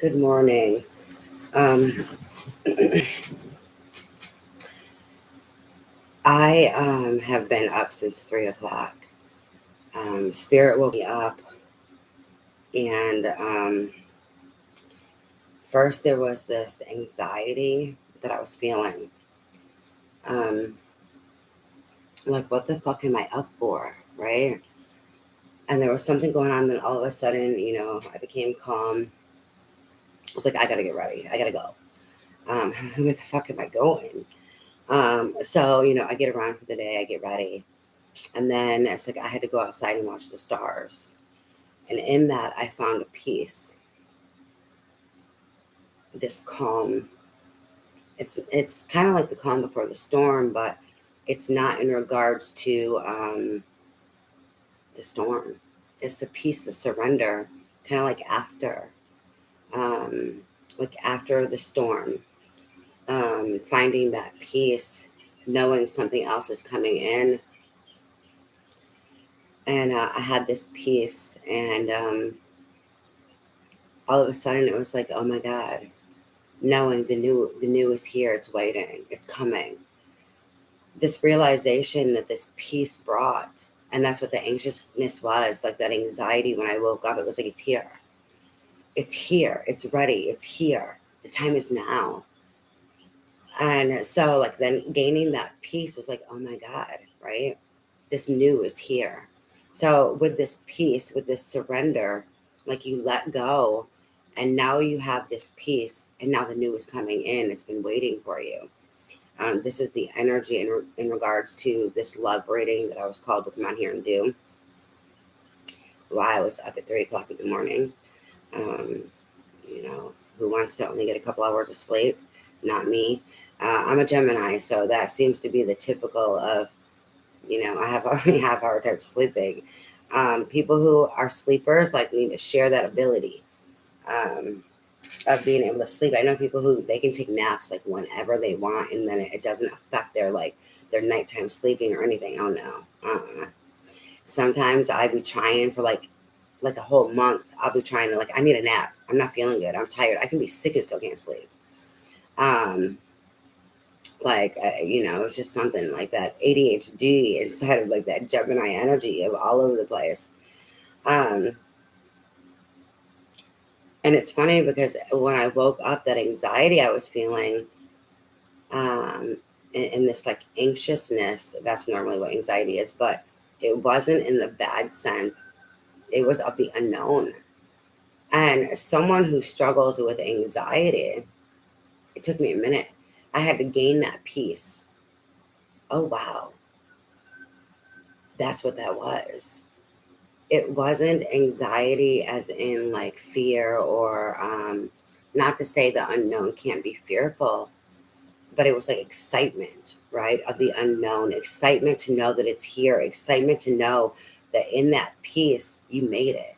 Good morning. Um, I have been up since 3 o'clock. Spirit woke me up, and first there was this anxiety that I was feeling. Um, like, what the fuck am I up for, right? And there was something going on. Then all of a sudden, I became calm. I was like, I gotta get ready. I gotta go. Where the fuck am I going? So I get around for the day. I get ready. And then it's like I had to go outside and watch the stars. And in that, I found a peace, this calm. It's kind of like the calm before the storm, but it's not in regards to the storm. It's the peace, the surrender, kind of um, like after the storm, finding that peace, knowing something else is coming in. And I had this peace, and all of a sudden it was like, oh my God, knowing the new is here, it's waiting, it's coming. This realization that this peace brought, and that's what the anxiousness was, like that anxiety when I woke up, it was like, it's here, it's ready, it's here, the time is now. And so like then gaining that peace was like, oh my God, right? This new is here. So with this peace, with this surrender, like you let go, and now you have this peace, and now the new is coming in, it's been waiting for you. This is the energy in regards to this love reading that I was called to come on here and do while I was up at 3 o'clock in the morning. Um, who wants to only get a couple hours of sleep? Not me. I'm a Gemini, so that seems to be the typical of, I have already have a hard time sleeping. People who are sleepers like need to share that ability. Of being able to sleep. I know people who they can take naps like whenever they want, and then it doesn't affect their nighttime sleeping or anything. Oh no. Sometimes I be trying for like a whole month. I'll be trying to, like, I need a nap. I'm not feeling good. I'm tired. I can be sick and still can't sleep. Um, it's just something like that ADHD inside of like that Gemini energy of all over the place. Um, and it's funny because when I woke up, that anxiety I was feeling, um, and this like anxiousness, that's normally what anxiety is, but it wasn't in the bad sense. It was of the unknown. And someone who struggles with anxiety, it took me a minute. I had to gain that peace. Oh, wow. That's what that was. It wasn't anxiety as in like fear or, not to say the unknown can't be fearful, but it was like excitement, right? Of the unknown, excitement to know that it's here, excitement to know that in that peace, you made it.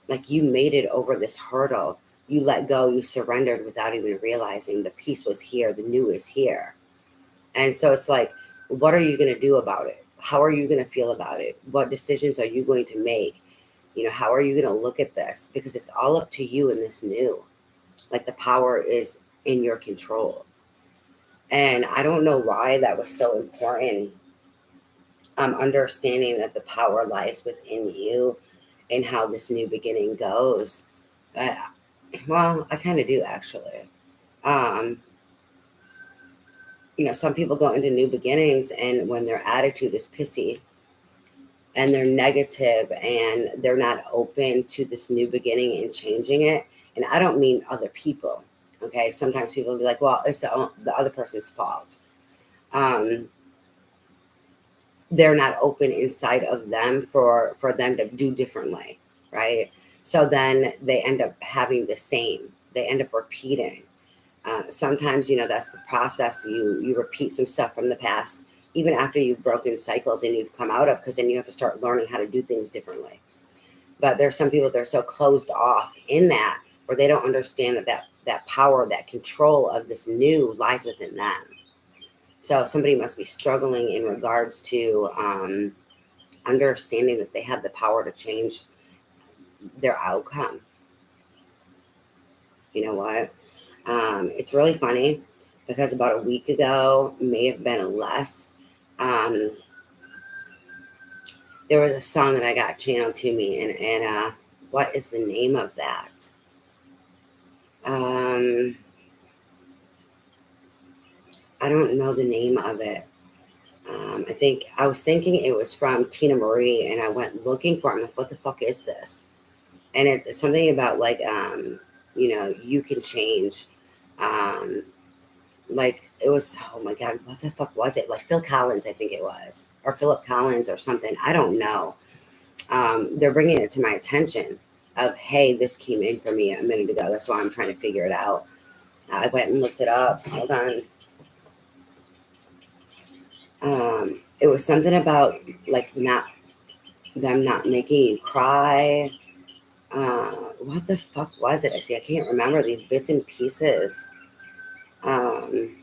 Like you made it over this hurdle. You let go, you surrendered without even realizing the peace was here, the new is here. And so it's like, what are you going to do about it? How are you going to feel about it? What decisions are you going to make? How are you going to look at this? Because it's all up to you in this new. Like the power is in your control. And I don't know why that was so important. Understanding that the power lies within you and how this new beginning goes. Uh, well, I kind of do actually. Um, some people go into new beginnings, and when their attitude is pissy and they're negative and they're not open to this new beginning and changing it, and I don't mean other people. Okay, sometimes people will be like, well, it's the other person's fault. Um, they're not open inside of them for them to do differently, right? So then they end up having the same, they end up repeating. Sometimes that's the process. You repeat some stuff from the past even after you've broken cycles and you've come out of, because then you have to start learning how to do things differently. But there's some people that are so closed off in that, where they don't understand that power, that control of this new lies within them. So somebody must be struggling in regards to understanding that they have the power to change their outcome. You know what? It's really funny because about a week ago, may have been less, um, there was a song that I got channeled to me, and what is the name of that? Um, I don't know the name of it. I think I was thinking it was from Tina Marie, and I went looking for it. I'm like, what the fuck is this? And it's something about like, you can change. Um, like it was, oh my god, what the fuck was it? Like Phil Collins, I think it was, or Philip Collins, or something. I don't know. They're bringing it to my attention of, hey, this came in for me a minute ago. That's why I'm trying to figure it out. I went and looked it up. Hold on. It was something about like not them not making you cry. What the fuck was it? I can't remember these bits and pieces. Um,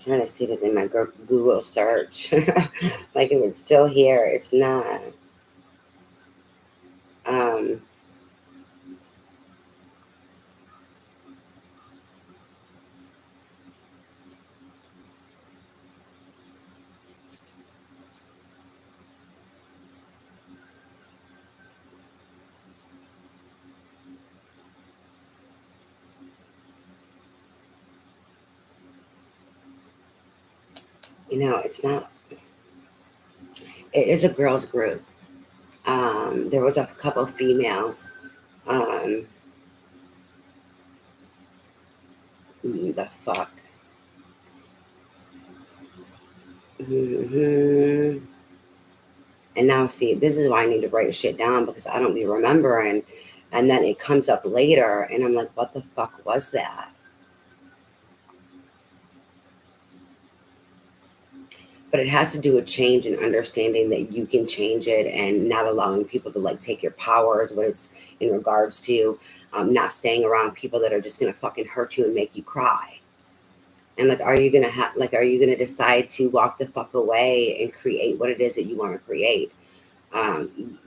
Trying to see if it's in my Google search. Like if it's still here, it's not. Um, it's not. It is a girls group. There was a couple females. Um, the fuck. hmm And now, see, this is why I need to write shit down because I don't be remembering. And then it comes up later, and I'm like, what the fuck was that? But it has to do with change and understanding that you can change it and not allowing people to like take your powers, what it's in regards to not staying around people that are just going to fucking hurt you and make you cry. And like, are you gonna decide to walk the fuck away and create what it is that you want to create?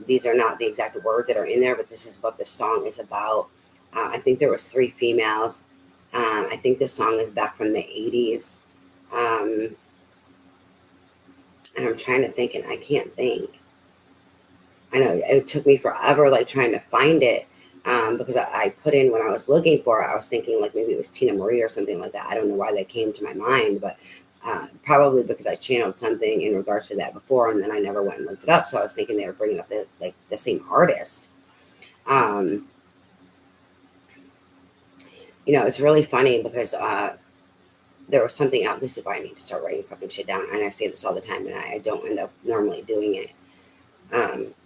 These are not the exact words that are in there, but this is what the song is about. I think there was three females. I think the song is back from the 80s. Um, and I'm trying to think, and I can't think. I know it took me forever, like trying to find it, because I put in when I was looking for it. I was thinking like maybe it was Tina Marie or something like that. I don't know why that came to my mind, but probably because I channeled something in regards to that before, and then I never went and looked it up. So I was thinking they were bringing up the same artist. Um, it's really funny because there was something out. This is why I need to start writing fucking shit down, and I say this all the time, and I don't end up normally doing it.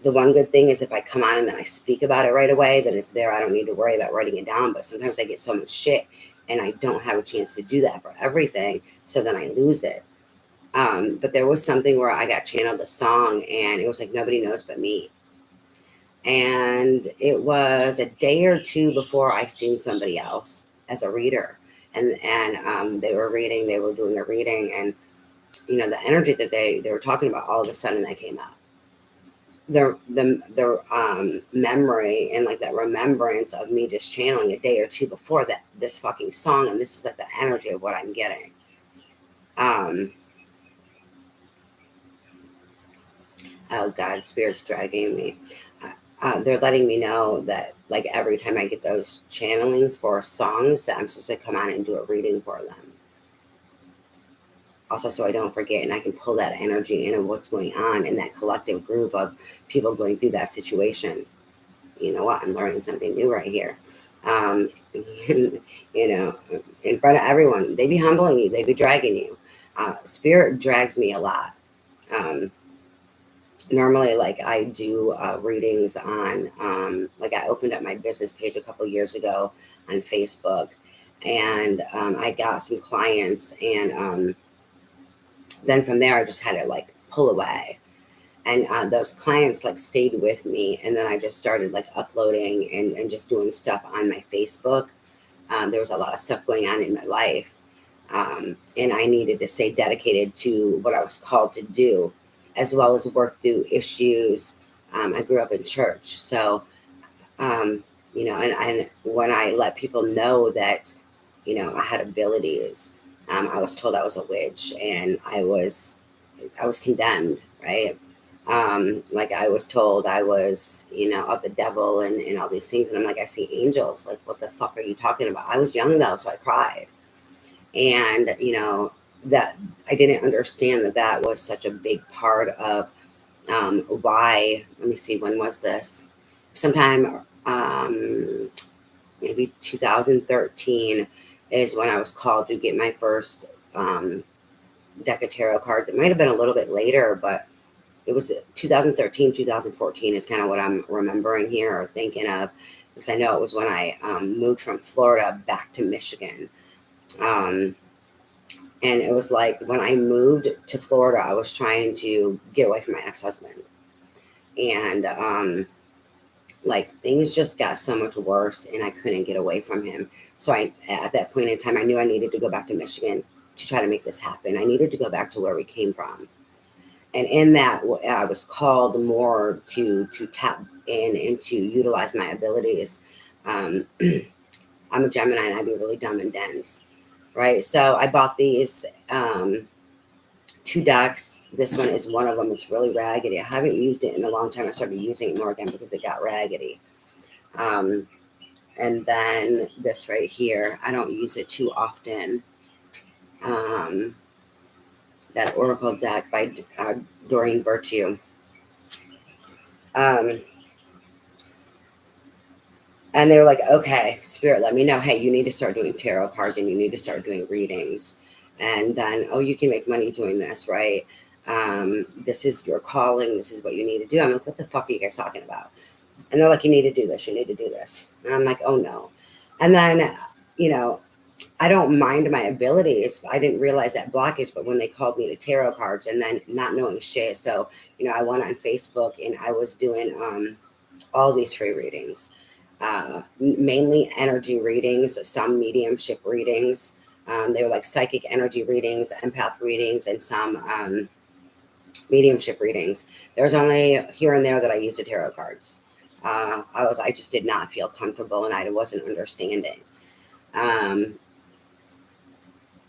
The one good thing is if I come on and then I speak about it right away, then it's there. I don't need to worry about writing it down. But sometimes I get so much shit and I don't have a chance to do that for everything. So then I lose it. But there was something where I got channeled a song and it was like nobody knows but me. And it was a day or two before I seen somebody else as a reader. And they were doing a reading, and the energy that they were talking about, all of a sudden that came out. Their memory and like that remembrance of me just channeling a day or two before that this fucking song, and this is like the energy of what I'm getting. um oh god, spirit's dragging me. They're letting me know that like every time I get those channelings for songs that I'm supposed to come on and do a reading for them, also so I don't forget and I can pull that energy in of what's going on in that collective group of people going through that situation. You know what? I'm learning something new right here. Um, in front of everyone, they be humbling you, they be dragging you. Spirit drags me a lot. Um, Normally, like I do readings on, like I opened up my business page a couple years ago on Facebook, and I got some clients, and then from there, I just had to like pull away. And those clients like stayed with me, and then I just started like uploading and just doing stuff on my Facebook. There was a lot of stuff going on in my life, and I needed to stay dedicated to what I was called to do, as well as work through issues. I grew up in church, so and when I let people know that, I had abilities, I was told I was a witch, and I was condemned, right? Like I was told I was, of the devil and all these things. And I'm like, I see angels. Like, what the fuck are you talking about? I was young though, so I cried. And, that I didn't understand that was such a big part of why. Let me see, when was this? Sometime, maybe 2013 is when I was called to get my first deck of tarot cards. It might have been a little bit later, but it was 2013, 2014 is kind of what I'm remembering here or thinking of, because I know it was when I moved from Florida back to Michigan. And it was like when I moved to Florida, I was trying to get away from my ex-husband. And like things just got so much worse and I couldn't get away from him. So at that point in time, I knew I needed to go back to Michigan to try to make this happen. I needed to go back to where we came from. And in that, I was called more to tap in and to utilize my abilities. I'm a Gemini and I'd be really dumb and dense, right? So I bought these 2 decks. This one is one of them. It's really raggedy. I haven't used it in a long time. I started using it more again because it got raggedy. And then this right here, I don't use it too often. That Oracle deck by Doreen Virtue. And they were like, okay, Spirit, let me know. Hey, you need to start doing tarot cards and you need to start doing readings. And then, oh, you can make money doing this, right? This is your calling. This is what you need to do. I'm like, what the fuck are you guys talking about? And they're like, you need to do this. You need to do this. And I'm like, oh, no. And then, I don't mind my abilities. I didn't realize that blockage, but when they called me to tarot cards and then not knowing shit. So, I went on Facebook and I was doing all these free readings, mainly energy readings, some mediumship readings. They were like psychic energy readings, empath readings, and some mediumship readings. There's only here and there that I used the tarot cards. I just did not feel comfortable and I wasn't understanding.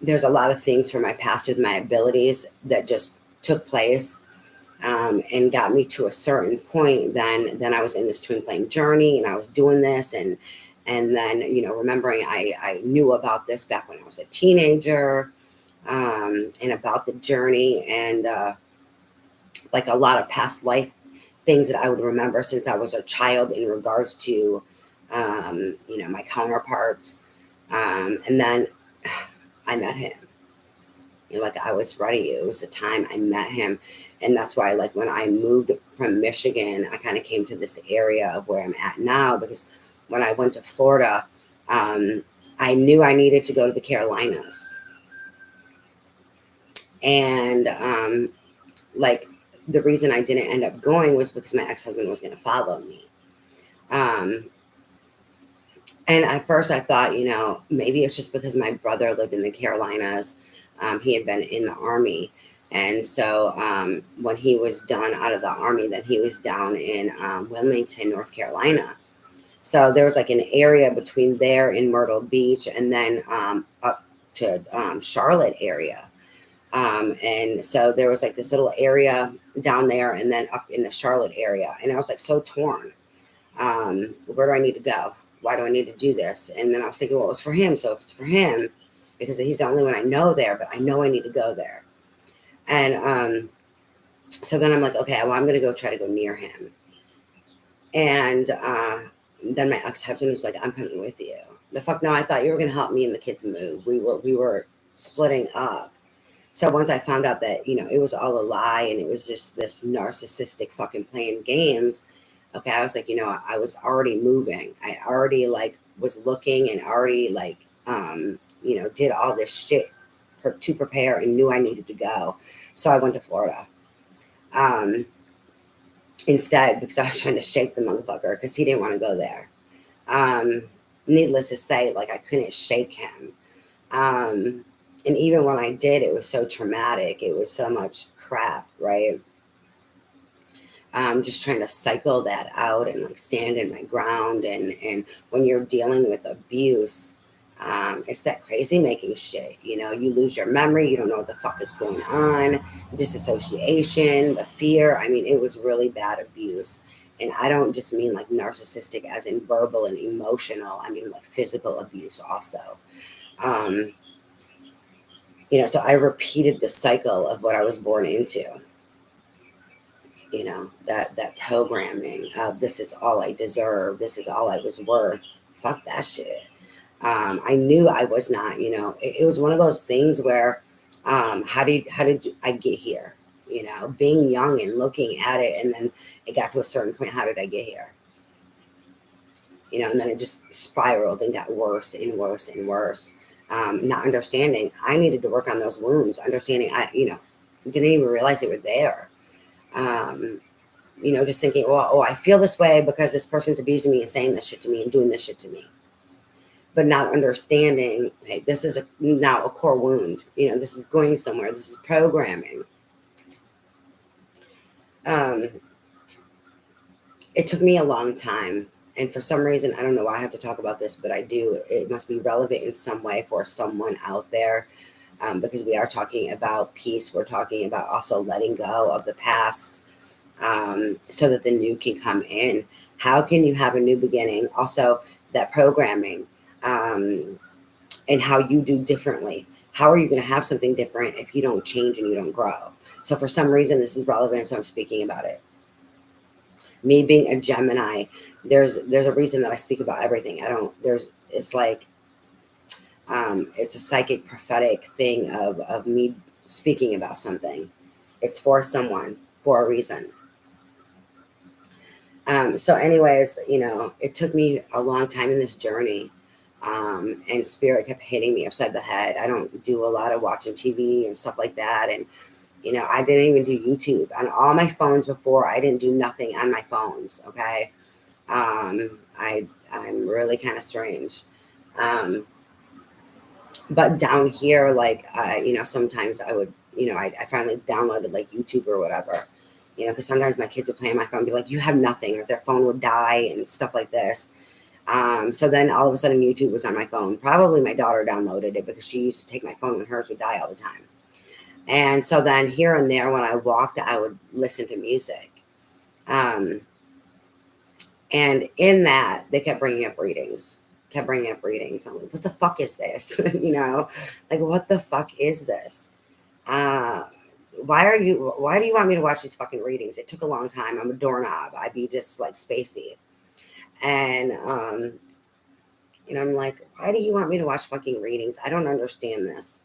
There's a lot of things from my past with my abilities that just took place and got me to a certain point. Then I was in this twin flame journey and I was doing this and then, remembering I knew about this back when I was a teenager, and about the journey and like a lot of past life things that I would remember since I was a child in regards to, my counterparts. And then I met him. Like I was ready. It was the time I met him. And that's why, like, when I moved from Michigan, I kind of came to this area of where I'm at now, because when I went to Florida, I knew I needed to go to the Carolinas. And like the reason I didn't end up going was because my ex-husband was going to follow me. And at first I thought, maybe it's just because my brother lived in the Carolinas. He had been in the Army. And so when he was done out of the Army, then he was down in Wilmington, North Carolina. So there was like an area between there and Myrtle Beach and then up to Charlotte area. And so there was like this little area down there and then up in the Charlotte area. And I was like so torn. Where do I need to go? Why do I need to do this? And then I was thinking, well, it was for him. So if it's for him, because he's the only one I know there, but I know I need to go there. And so then I'm like, okay, well, I'm going to go try to go near him. And then my ex-husband was like, I'm coming with you. The fuck no, I thought you were going to help me and the kids move. We were splitting up. So once I found out that, it was all a lie and it was just this narcissistic fucking playing games, okay, I was like, I was already moving. I already like was looking and already like, did all this shit to prepare and knew I needed to go. So I went to Florida. instead because I was trying to shake the motherfucker because he didn't want to go there. Um, Needless to say, like I couldn't shake him. And even when I did, it was so traumatic. It was so much crap, right? Just trying to cycle that out and like stand in my ground. And when you're dealing with abuse, it's that crazy making shit. You know, you lose your memory. You don't know what the fuck is going on. Disassociation, the fear. I mean, it was really bad abuse. And I don't just mean like narcissistic as in verbal and emotional. I mean like physical abuse also. Um, so I repeated the cycle of what I was born into. That programming of this is all I deserve, this is all I was worth. Fuck that shit. I knew I was not. It was one of those things where, how did I get here? Being young and looking at it, and then it got to a certain point. How did I get here? And then it just spiraled and got worse and worse and worse. Not understanding, I needed to work on those wounds. Understanding, I didn't even realize they were there. Just thinking, well, I feel this way because this person's abusing me and saying this shit to me and doing this shit to me. But not understanding, hey, this is now a core wound. This is going somewhere. This is programming. It took me a long time. And for some reason, I don't know why I have to talk about this, but I do. It must be relevant in some way for someone out there, because we are talking about peace. We're talking about also letting go of the past, so that the new can come in. How can you have a new beginning? Also, that programming, and how you do differently. How are you going to have something different if you don't change and you don't grow? So for some reason, this is relevant, so I'm speaking about it. Me being a Gemini, there's a reason that I speak about everything. It's like, it's a psychic prophetic thing of me speaking about something. It's for someone, for a reason. So anyways, it took me a long time in this journey. And spirit kept hitting me upside the head. I don't do a lot of watching TV and stuff like that. And, I didn't even do YouTube on all my phones before. I didn't do nothing on my phones. Okay. I'm really kind of strange. But down here, like, sometimes I would, I finally downloaded like YouTube or whatever, because sometimes my kids would play on my phone and be like, you have nothing, or their phone would die and stuff like this. So then all of a sudden YouTube was on my phone. Probably my daughter downloaded it because she used to take my phone when hers would die all the time. And so then here and there when I walked, I would listen to music. And in that, they kept bringing up readings. I'm like, what the fuck is this? Like, what the fuck is this? Why do you want me to watch these fucking readings? It took a long time. I'm a doorknob. I'd be just like spacey. And, I'm like, why do you want me to watch fucking readings? I don't understand this.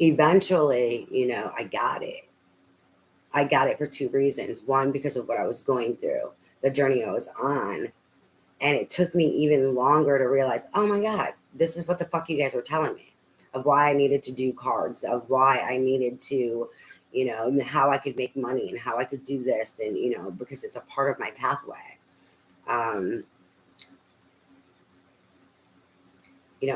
Eventually, I got it. I got it for two reasons. One, because of what I was going through, the journey I was on. And it took me even longer to realize, oh my God, this is what the fuck you guys were telling me, of why I needed to do cards, of why I needed to, and how I could make money and how I could do this. And, because it's a part of my pathway.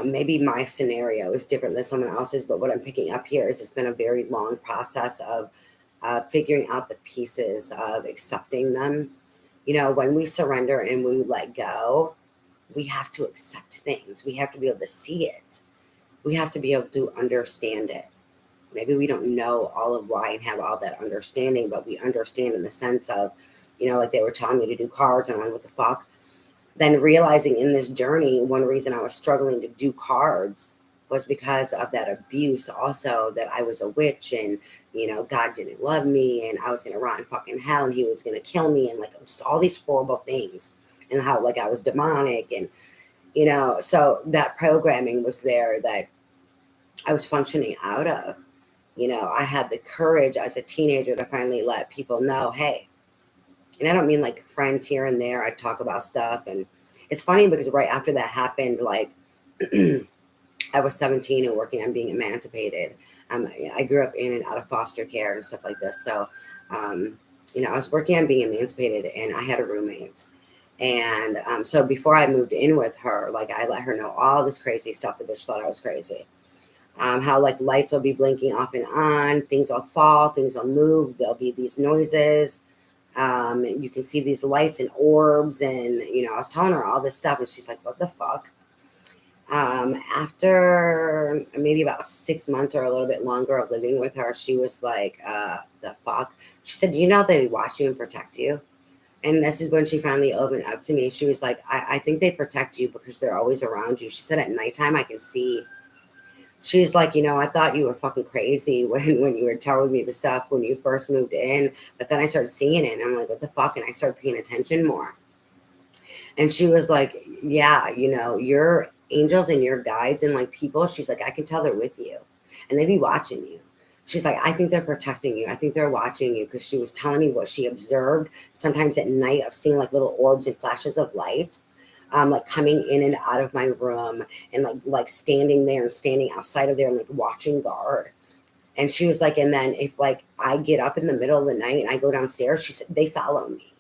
Maybe my scenario is different than someone else's, but what I'm picking up here is it's been a very long process of figuring out the pieces, of accepting them. When we surrender and we let go, we have to accept things. We have to be able to see it. We have to be able to understand it. Maybe we don't know all of why and have all that understanding, but we understand in the sense of, like they were telling me to do cards, and I'm like, what the fuck? Then realizing in this journey, one reason I was struggling to do cards was because of that abuse also, that I was a witch and, God didn't love me and I was going to rot in fucking hell and he was going to kill me, and like just all these horrible things, and how like I was demonic. And, so that programming was there that I was functioning out of. I had the courage as a teenager to finally let people know, hey, and I don't mean like friends here and there. I talk about stuff. And it's funny because right after that happened, like I was 17 and working on being emancipated. I grew up in and out of foster care and stuff like this. So I was working on being emancipated, and I had a roommate. And so before I moved in with her, like, I let her know all this crazy stuff. The bitch thought I was crazy. How like lights will be blinking off and on, things will fall, things will move, there'll be these noises. You can see these lights and orbs, and I was telling her all this stuff, and she's like, "What the fuck?" After maybe about 6 months or a little bit longer of living with her, she was like, "The fuck?" She said, "You know they watch you and protect you." And this is when she finally opened up to me. She was like, I think they protect you because they're always around you. She said, at nighttime, I can see. She's like, I thought you were fucking crazy when you were telling me the stuff when you first moved in. But then I started seeing it, and I'm like, what the fuck? And I started paying attention more. And she was like, yeah, your angels and your guides and like people, she's like, I can tell they're with you and they be watching you. She's like, I think they're protecting you. I think they're watching you, because she was telling me what she observed sometimes at night of seeing like little orbs and flashes of light, like coming in and out of my room, and like standing there and standing outside of there and like watching guard. And she was like, and then if like I get up in the middle of the night and I go downstairs, she said, they follow me.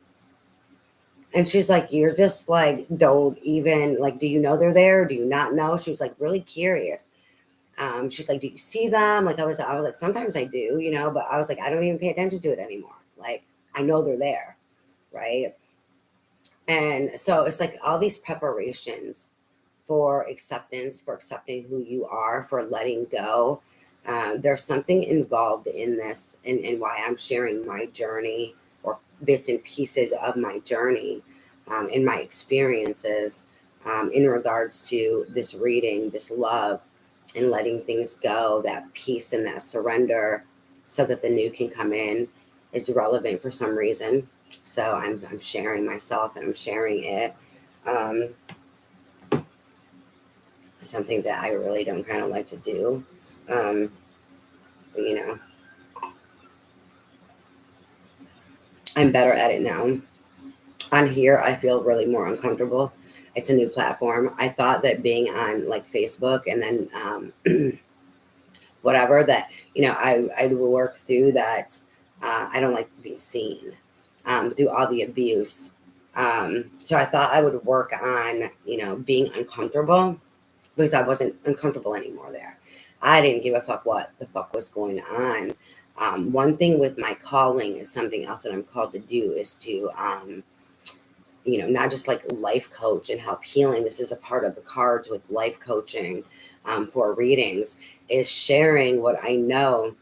And she's like, you're just like, don't even like, do you know they're there? Do you not know? She was like really curious. She's like, do you see them? Like I was like, sometimes I do, but I was like, I don't even pay attention to it anymore. Like, I know they're there. Right. And so it's like all these preparations for acceptance, for accepting who you are, for letting go. There's something involved in this, and why I'm sharing my journey, or bits and pieces of my journey, in my experiences, in regards to this reading, this love, and letting things go, that peace and that surrender, so that the new can come in, is relevant for some reason. So I'm sharing myself, and I'm sharing it. Um, Something that I really don't kind of like to do. But, I'm better at it now. On here, I feel really more uncomfortable. It's a new platform. I thought that being on like Facebook, and then whatever, that, I would work through that. I don't like being seen, through all the abuse. So I thought I would work on, being uncomfortable, because I wasn't uncomfortable anymore there. I didn't give a fuck what the fuck was going on. One thing with my calling is something else that I'm called to do, is to, not just like life coach and help healing. This is a part of the cards with life coaching, for readings, is sharing what I know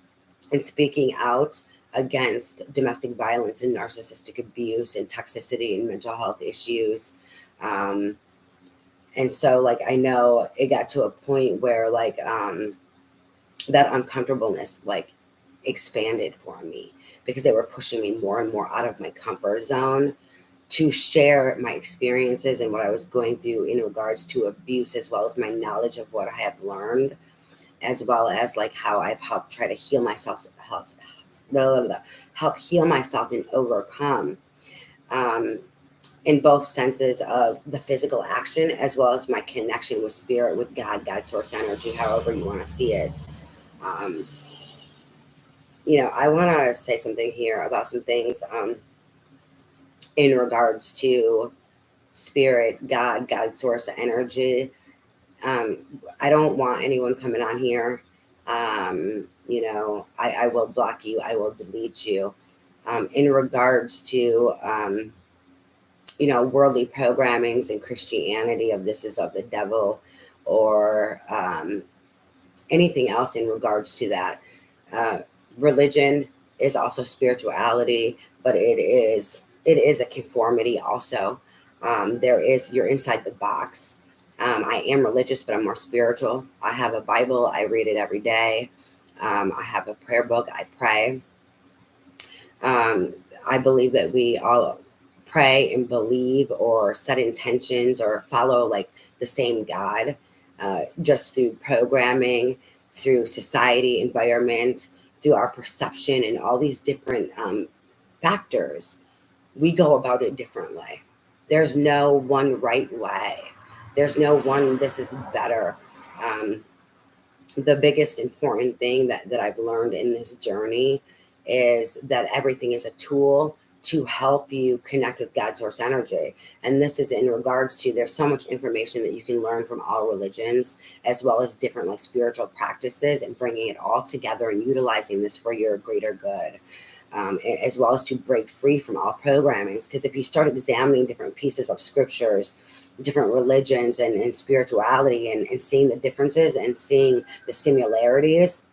and speaking out against domestic violence and narcissistic abuse and toxicity and mental health issues. And so like, I know it got to a point where like, that uncomfortableness like expanded for me, because they were pushing me more and more out of my comfort zone to share my experiences and what I was going through in regards to abuse, as well as my knowledge of what I have learned, as well as like how I've helped try to heal myself, help heal myself and overcome, um, in both senses of the physical action, as well as my connection with spirit, with God, source energy, however you want to see it. Um, I want to say something here about some things, in regards to spirit, God, source energy. I don't want anyone coming on here. I will block you. I will delete you. In regards to, worldly programmings and Christianity, of this is of the devil, or anything else in regards to that. Uh, Religion is also spirituality, but it is a conformity also. You're inside the box. I am religious, but I'm more spiritual. I have a Bible. I read it every day. I have a prayer book. I pray. I believe that we all pray and believe, or set intentions, or follow like the same God, just through programming, through society, environment, through our perception, and all these different factors. We go about it differently. There's no one right way. There's no one, this is better. The biggest important thing that I've learned in this journey is that everything is a tool to help you connect with God's source energy. And this is in regards to, there's so much information that you can learn from all religions, as well as different like spiritual practices, and bringing it all together and utilizing this for your greater good. As well as to break free from all programmings. Because if you start examining different pieces of scriptures, different religions and spirituality, and seeing the differences and seeing the similarities,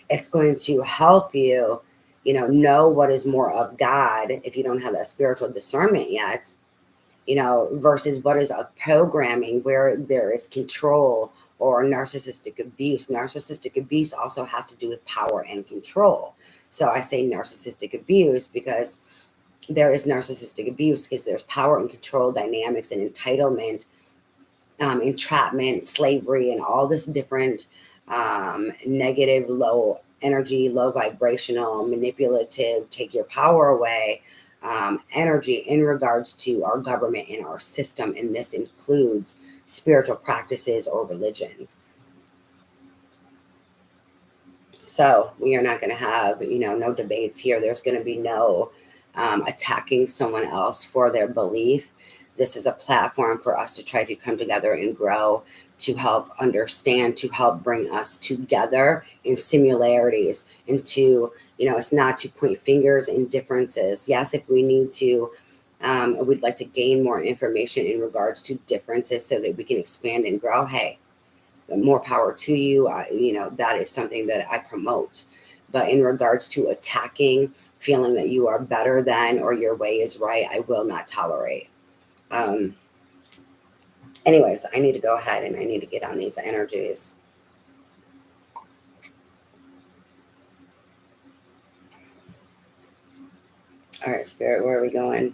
it's going to help you, know what is more of God if you don't have that spiritual discernment yet, versus what is of programming where there is control or narcissistic abuse. Narcissistic abuse also has to do with power and control. So I say narcissistic abuse because there is narcissistic abuse because there's power and control dynamics and entitlement, entrapment, slavery, and all this different negative, low energy, low vibrational, manipulative, take your power away energy in regards to our government and our system. And this includes spiritual practices or religion. So we are not going to have, no debates here. There's going to be no attacking someone else for their belief. This is a platform for us to try to come together and grow, to help understand, to help bring us together in similarities, and to, it's not to point fingers and differences. Yes, if we need to, we'd like to gain more information in regards to differences so that we can expand and grow. Hey, more power to you. That is something that I promote. But in regards to attacking, feeling that you are better than or your way is right, I will not tolerate. Anyways, I need to go ahead and I need to get on these energies. All right, Spirit, where are we going?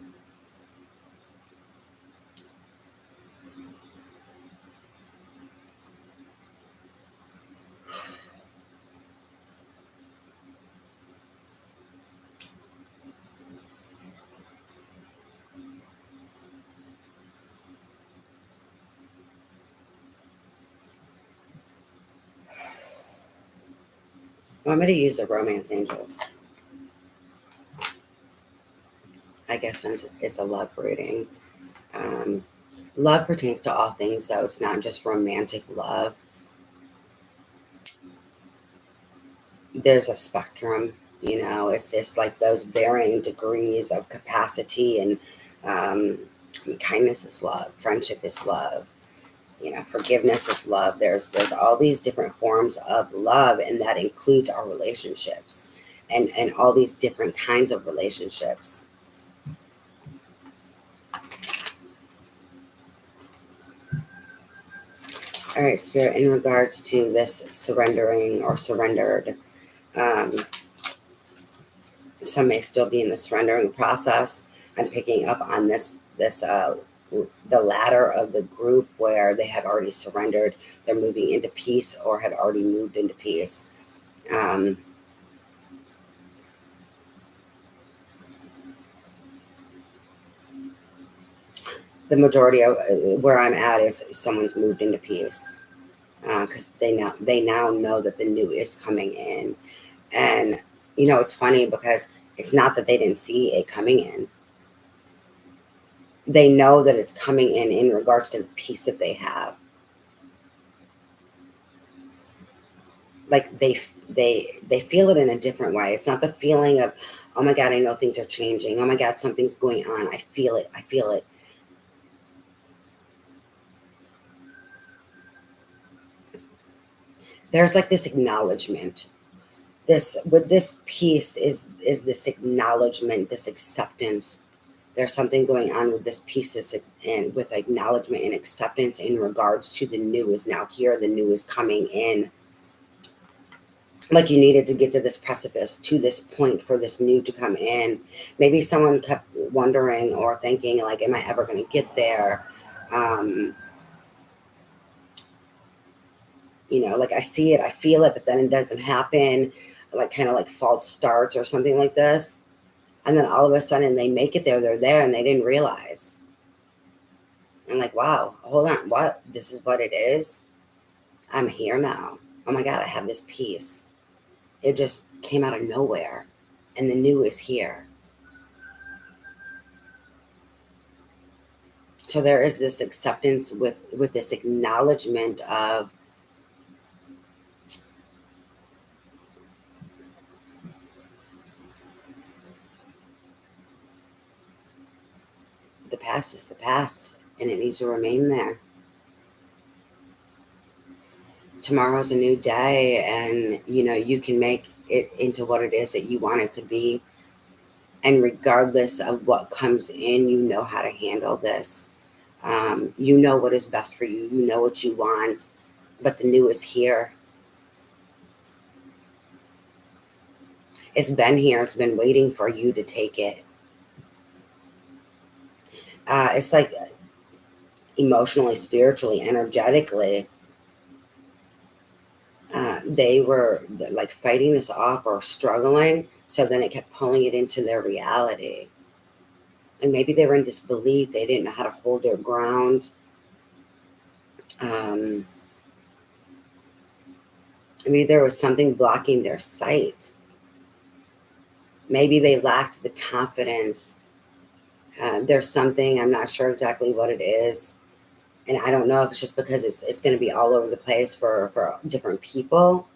Well, I'm going to use the Romance Angels. I guess it's a love reading. Love pertains to all things, though. It's not just romantic love. There's a spectrum, it's just like those varying degrees of capacity. And kindness is love. Friendship is love. Forgiveness is love. There's all these different forms of love, and that includes our relationships and all these different kinds of relationships. All right, Spirit, in regards to this surrendering or surrendered, some may still be in the surrendering process. I'm picking up on this the latter of the group where they have already surrendered. They're moving into peace or have already moved into peace. The majority of where I'm at is someone's moved into peace because they now know that the new is coming in. And it's funny because it's not that they didn't see it coming in. They know that it's coming in regards to the peace that they have. Like they feel it in a different way. It's not the feeling of, oh my God, I know things are changing. Oh my God, something's going on. I feel it. There's like this acknowledgement. This peace is this acknowledgement, this acceptance. There's something going on with this piece, and with acknowledgement and acceptance in regards to the new is now here. The new is coming in. Like you needed to get to this precipice, to this point for this new to come in. Maybe someone kept wondering or thinking like, am I ever going to get there? Like I see it, I feel it, but then it doesn't happen. Like kind of like false starts or something like this. And then all of a sudden they make it there, they're there, and they didn't realize. I'm like, wow, hold on, what? This is what it is? I'm here now. Oh my God, I have this peace. It just came out of nowhere. and the new is here. So there is this acceptance with this acknowledgement of the past is the past and it needs to remain there. Tomorrow's a new day, and you can make it into what it is that you want it to be. And regardless of what comes in, you know how to handle this. You know what is best for you. You know what you want, but the new is here. It's been here. It's been waiting for you to take it. It's like emotionally, spiritually, energetically, they were like fighting this off or struggling. So then it kept pulling it into their reality. And maybe they were in disbelief. They didn't know how to hold their ground. Maybe there was something blocking their sight. Maybe they lacked the confidence. There's something, I'm not sure exactly what it is. And I don't know if it's just because it's going to be all over the place for different people.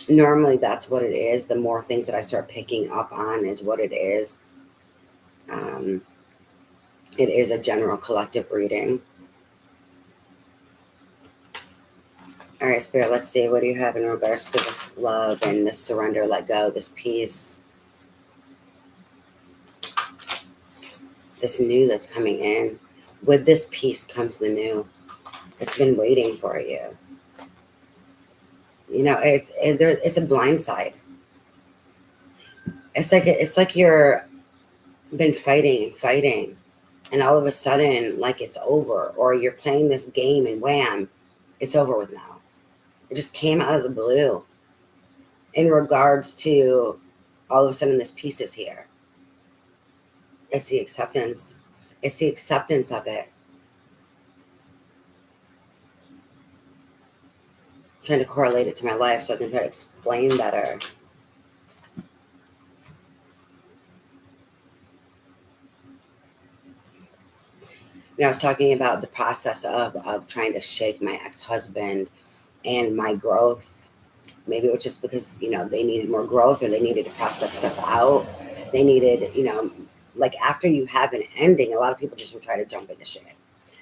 Normally, that's what it is. The more things that I start picking up on is what it is. It is a general collective reading. All right, Spirit, let's see. What do you have in regards to this love and this surrender, let go, this peace, this new that's coming in? With this peace comes the new. It's been waiting for you. It's a blind side. It's like you're been fighting and fighting, and all of a sudden, like it's over, or you're playing this game and wham, it's over with now. It just came out of the blue. In regards to all of a sudden, this peace is here. It's the acceptance. It's the acceptance of it. I'm trying to correlate it to my life so I can try to explain better. I was talking about the process of trying to shake my ex-husband and my growth. Maybe it was just because, they needed more growth, or they needed to process stuff out. They needed, like after you have an ending, a lot of people just will try to jump into shit.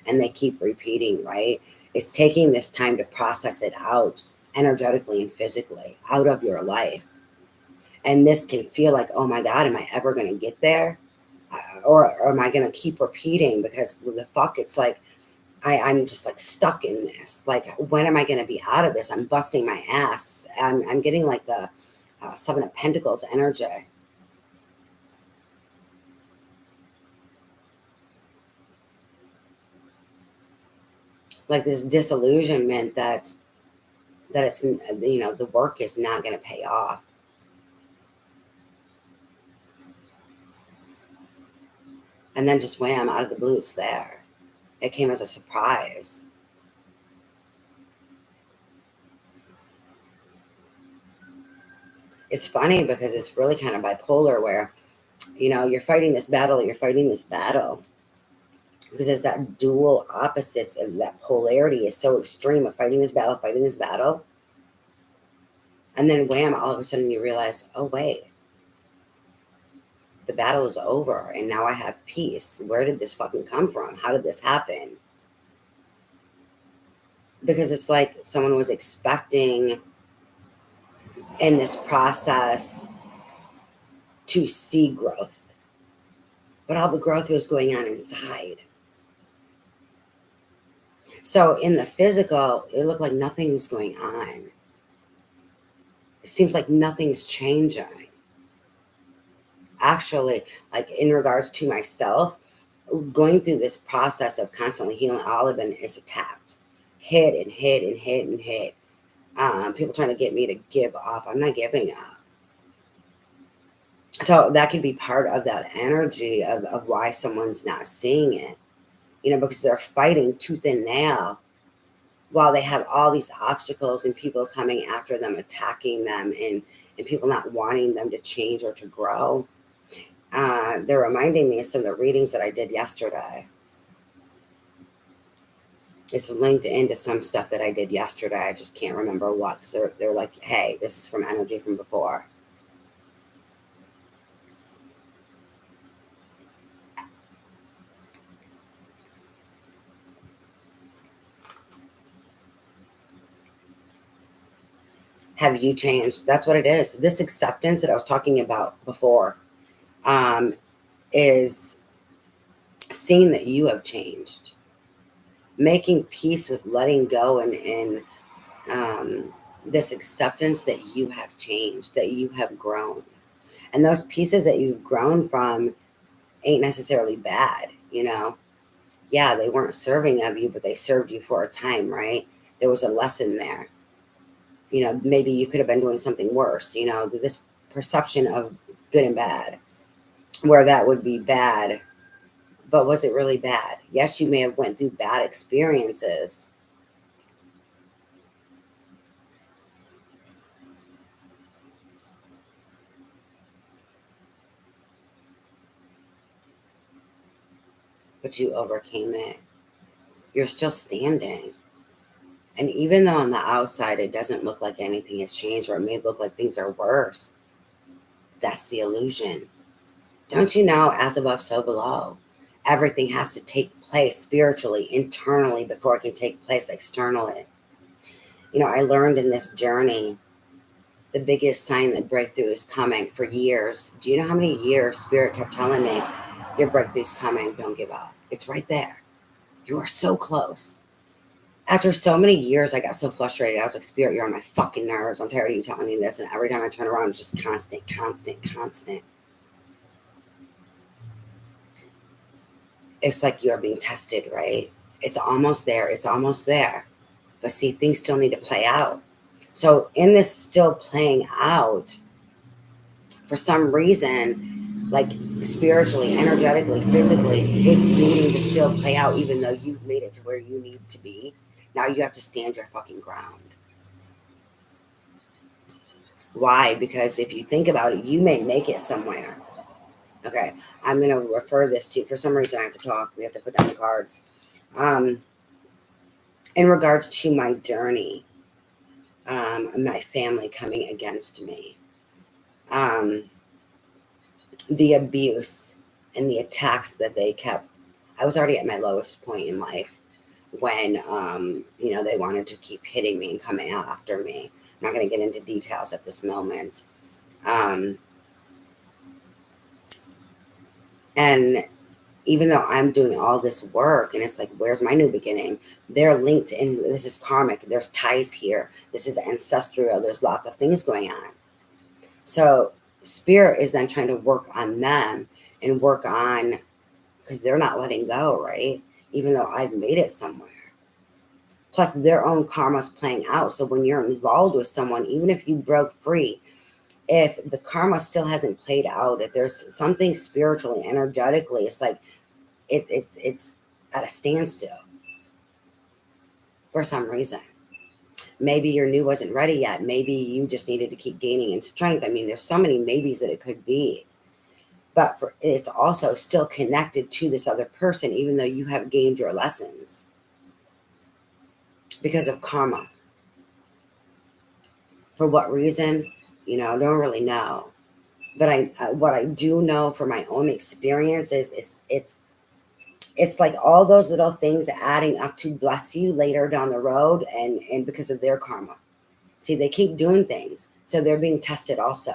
And they keep repeating, right? It's taking this time to process it out energetically and physically out of your life. And this can feel like, oh my God, am I ever going to get there? Or am I going to keep repeating? Because the fuck, it's like, I'm just like stuck in this. Like, when am I going to be out of this? I'm busting my ass. I'm getting like the Seven of Pentacles energy. Like this disillusionment that it's, the work is not going to pay off. And then just wham, out of the blue, it's there. It came as a surprise. It's funny because it's really kind of bipolar where, you're fighting this battle, because it's that dual opposites, and that polarity is so extreme of fighting this battle. And then wham, all of a sudden you realize, oh wait, the battle is over and now I have peace. Where did this fucking come from? How did this happen? Because it's like someone was expecting in this process to see growth, but all the growth was going on inside. So in the physical, it looked like nothing was going on. It seems like nothing's changing. Actually, like in regards to myself, going through this process of constantly healing, all of it is attacked, hit and hit and hit and hit. People trying to get me to give up. I'm not giving up. So that could be part of that energy of why someone's not seeing it, because they're fighting tooth and nail while they have all these obstacles and people coming after them, attacking them, and people not wanting them to change or to grow. They're reminding me of some of the readings that I did yesterday. It's linked into some stuff that I did yesterday. I just can't remember what, because they're like, hey, this is from energy from before. Have you changed? That's what it is. This acceptance that I was talking about before is seeing that you have changed, making peace with letting go, and this acceptance that you have changed, that you have grown. And those pieces that you've grown from ain't necessarily bad, you know? Yeah, they weren't serving of you, but they served you for a time, right? There was a lesson there. You know, maybe you could have been doing something worse, you know, this perception of good and bad, where that would be bad, but was it really bad? Yes, you may have went through bad experiences, but you overcame it. You're still standing. And even though on the outside it doesn't look like anything has changed, or it may look like things are worse, that's the illusion. Don't you know, as above, so below? Everything has to take place spiritually, internally, before it can take place externally. You know, I learned in this journey the biggest sign that breakthrough is coming for years. Do you know how many years Spirit kept telling me, your breakthrough's coming, don't give up? It's right there. You are so close. After so many years, I got so frustrated. I was like, Spirit, you're on my fucking nerves. I'm tired of you telling me this. And every time I turn around, it's just constant, constant, constant. It's like you're being tested, right? It's almost there. It's almost there. But see, things still need to play out. So, in this still playing out, for some reason, like spiritually, energetically, physically, it's needing to still play out, even though you've made it to where you need to be. Now you have to stand your fucking ground. Why? Because if you think about it, you may make it somewhere. Okay, I'm going to refer this to, for some reason I have to talk. We have to put down the cards. In regards to my journey, my family coming against me, the abuse and the attacks that they kept. I was already at my lowest point in life when, you know, they wanted to keep hitting me and coming after me. I'm not going to get into details at this moment. And even though I'm doing all this work and it's like, where's my new beginning? They're linked in. This is karmic. There's ties here. This is ancestral. There's lots of things going on. So Spirit is then trying to work on them and work on, because they're not letting go, right? Even though I've made it somewhere. Plus their own karma's playing out. So when you're involved with someone, even if you broke free, if the karma still hasn't played out, if there's something spiritually, energetically, it's like it's at a standstill for some reason. Maybe your new wasn't ready yet. Maybe you just needed to keep gaining in strength. I mean, there's so many maybes that it could be. But it's also still connected to this other person, even though you have gained your lessons because of karma. For what reason? You know, I don't really know. But what I do know from my own experience is it's like all those little things adding up to bless you later down the road, and because of their karma. See, they keep doing things, so they're being tested also.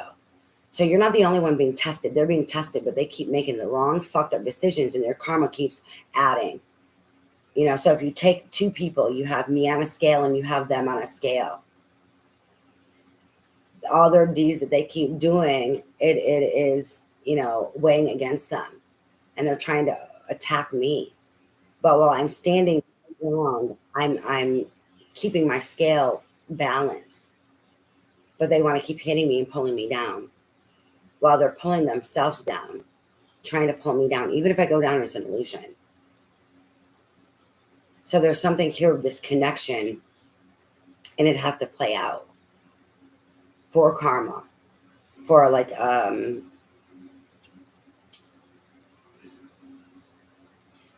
So you're not the only one being tested. They're being tested, but they keep making the wrong fucked up decisions, and their karma keeps adding. You know, so if you take two people, you have me on a scale and you have them on a scale. All their deeds that they keep doing, it is, you know, weighing against them, and they're trying to attack me. But while I'm standing wrong, I'm keeping my scale balanced. But they want to keep hitting me and pulling me down while they're pulling themselves down, trying to pull me down. Even if I go down, it's an illusion. So there's something here with this connection, and it'd have to play out for karma, for like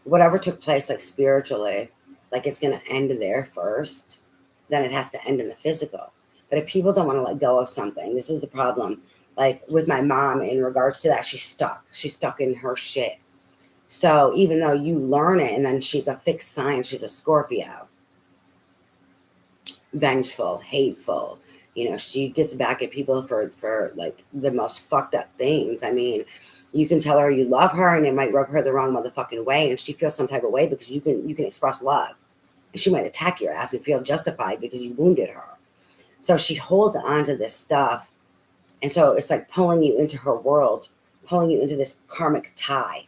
whatever took place, like spiritually, like it's going to end there first, then it has to end in the physical. But if people don't want to let go of something, this is the problem. Like with my mom, in regards to that, she's stuck in her shit. So even though you learn it, and then she's a fixed sign, she's a Scorpio, vengeful, hateful, you know, she gets back at people for like the most fucked up things. I mean, you can tell her you love her and it might rub her the wrong motherfucking way, and she feels some type of way because you can express love, and she might attack your ass and feel justified because you wounded her. So she holds on to this stuff, and so it's like pulling you into her world, pulling you into this karmic tie,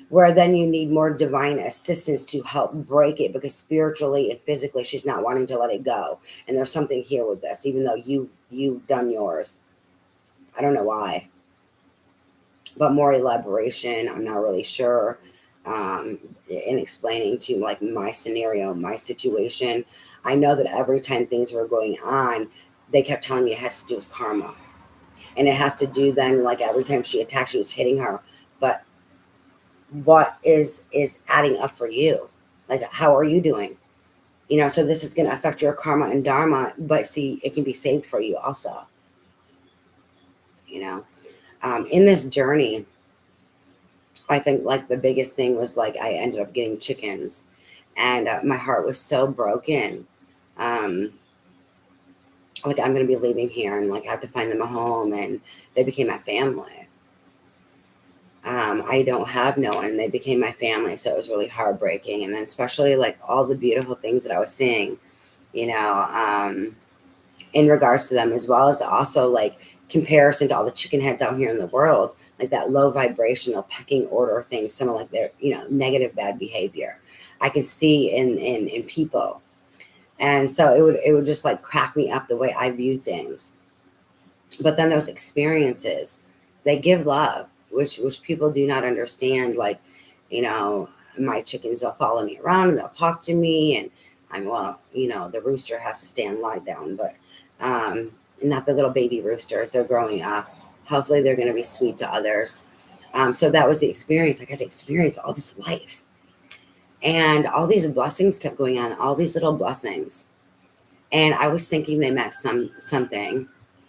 where then you need more divine assistance to help break it, because spiritually and physically she's not wanting to let it go. And there's something here with this, even though you've done yours. I don't know why, but more elaboration, I'm not really sure, in explaining to you, like, my scenario, my situation. I know that every time things were going on, they kept telling me it has to do with karma, and it has to do then, like, every time she attacked, she was hitting her. But what is adding up for you? Like, how are you doing? You know, so this is going to affect your karma and dharma, but see, it can be saved for you also. You know, in this journey, I think like the biggest thing was like I ended up getting chickens, and my heart was so broken. Um, like, I'm going to be leaving here, and like I have to find them a home, and they became my family. I don't have no one. They became my family, so it was really heartbreaking. And then especially like all the beautiful things that I was seeing, you know, in regards to them, as well as also like comparison to all the chicken heads out here in the world, like that low vibrational pecking order thing, some of like their, you know, negative bad behavior I can see in people. And so it would just like crack me up the way I view things. But then those experiences, they give love, which people do not understand. Like, you know, my chickens will follow me around and they'll talk to me, and I'm, well, you know, the rooster has to stay and lie down, but not the little baby roosters. They're growing up. Hopefully they're going to be sweet to others. So that was the experience. I got to experience all this life, and all these blessings kept going on, all these little blessings. And I was thinking they meant something,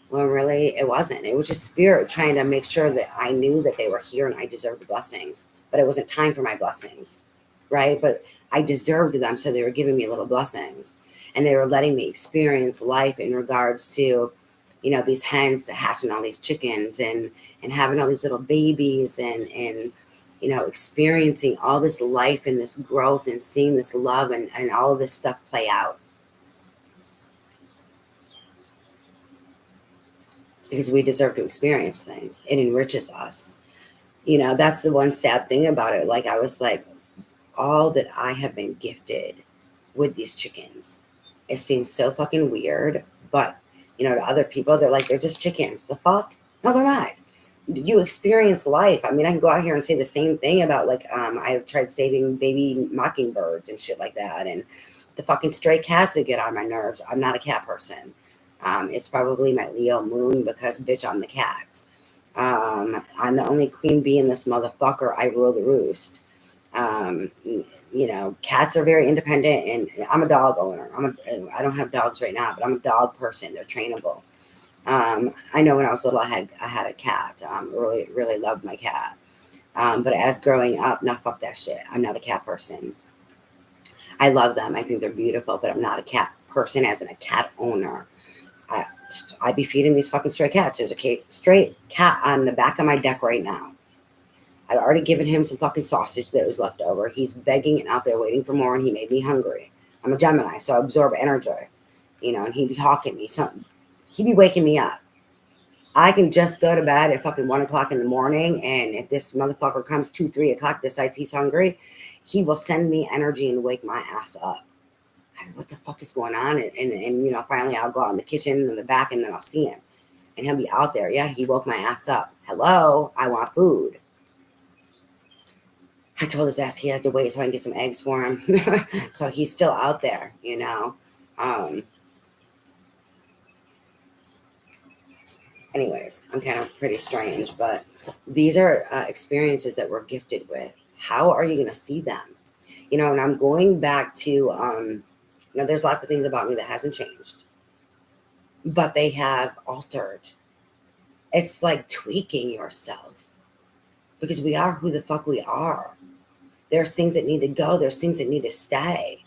when really it wasn't. It was just spirit trying to make sure that I knew that they were here and I deserved the blessings, but it wasn't time for my blessings, right? But I deserved them, so they were giving me little blessings, and they were letting me experience life in regards to, you know, these hens hatching all these chickens, and having all these little babies, and you know, experiencing all this life and this growth, and seeing this love, and all of this stuff play out. Because we deserve to experience things. It enriches us. You know, that's the one sad thing about it. Like, I was like, all that I have been gifted with these chickens. It seems so fucking weird, but, you know, to other people, they're like, they're just chickens. The fuck? No, they're not. You experience life. I mean, I can go out here and say the same thing about, like, I've tried saving baby mockingbirds and shit like that. And the fucking stray cats that get on my nerves. I'm not a cat person. It's probably my Leo moon, because, bitch, I'm the cat. I'm the only queen bee in this motherfucker. I rule the roost. You know, cats are very independent, and I'm a dog owner. I don't have dogs right now, but I'm a dog person. They're trainable. I know when I was little, I had a cat. Really loved my cat. But as growing up, no, fuck that shit. I'm not a cat person. I love them. I think they're beautiful, but I'm not a cat person as in a cat owner. I'd be feeding these fucking stray cats. There's a stray cat on the back of my deck right now. I've already given him some fucking sausage that was left over. He's begging and out there waiting for more, and he made me hungry. I'm a Gemini, so I absorb energy, you know, and he'd be hawking me something. He'd be waking me up. I can just go to bed at fucking 1 o'clock in the morning, and if this motherfucker comes 2, 3 o'clock, decides he's hungry, he will send me energy and wake my ass up. What the fuck is going on? And you know, finally I'll go out in the kitchen in the back, and then I'll see him, and he'll be out there. Yeah, he woke my ass up. Hello, I want food. I told his ass he had to wait so I can get some eggs for him. So he's still out there, you know. Anyways, I'm kind of pretty strange, but these are experiences that we're gifted with. How are you going to see them? You know, and I'm going back to, you know, there's lots of things about me that hasn't changed, but they have altered. It's like tweaking yourself because we are who the fuck we are. There's things that need to go. There's things that need to stay.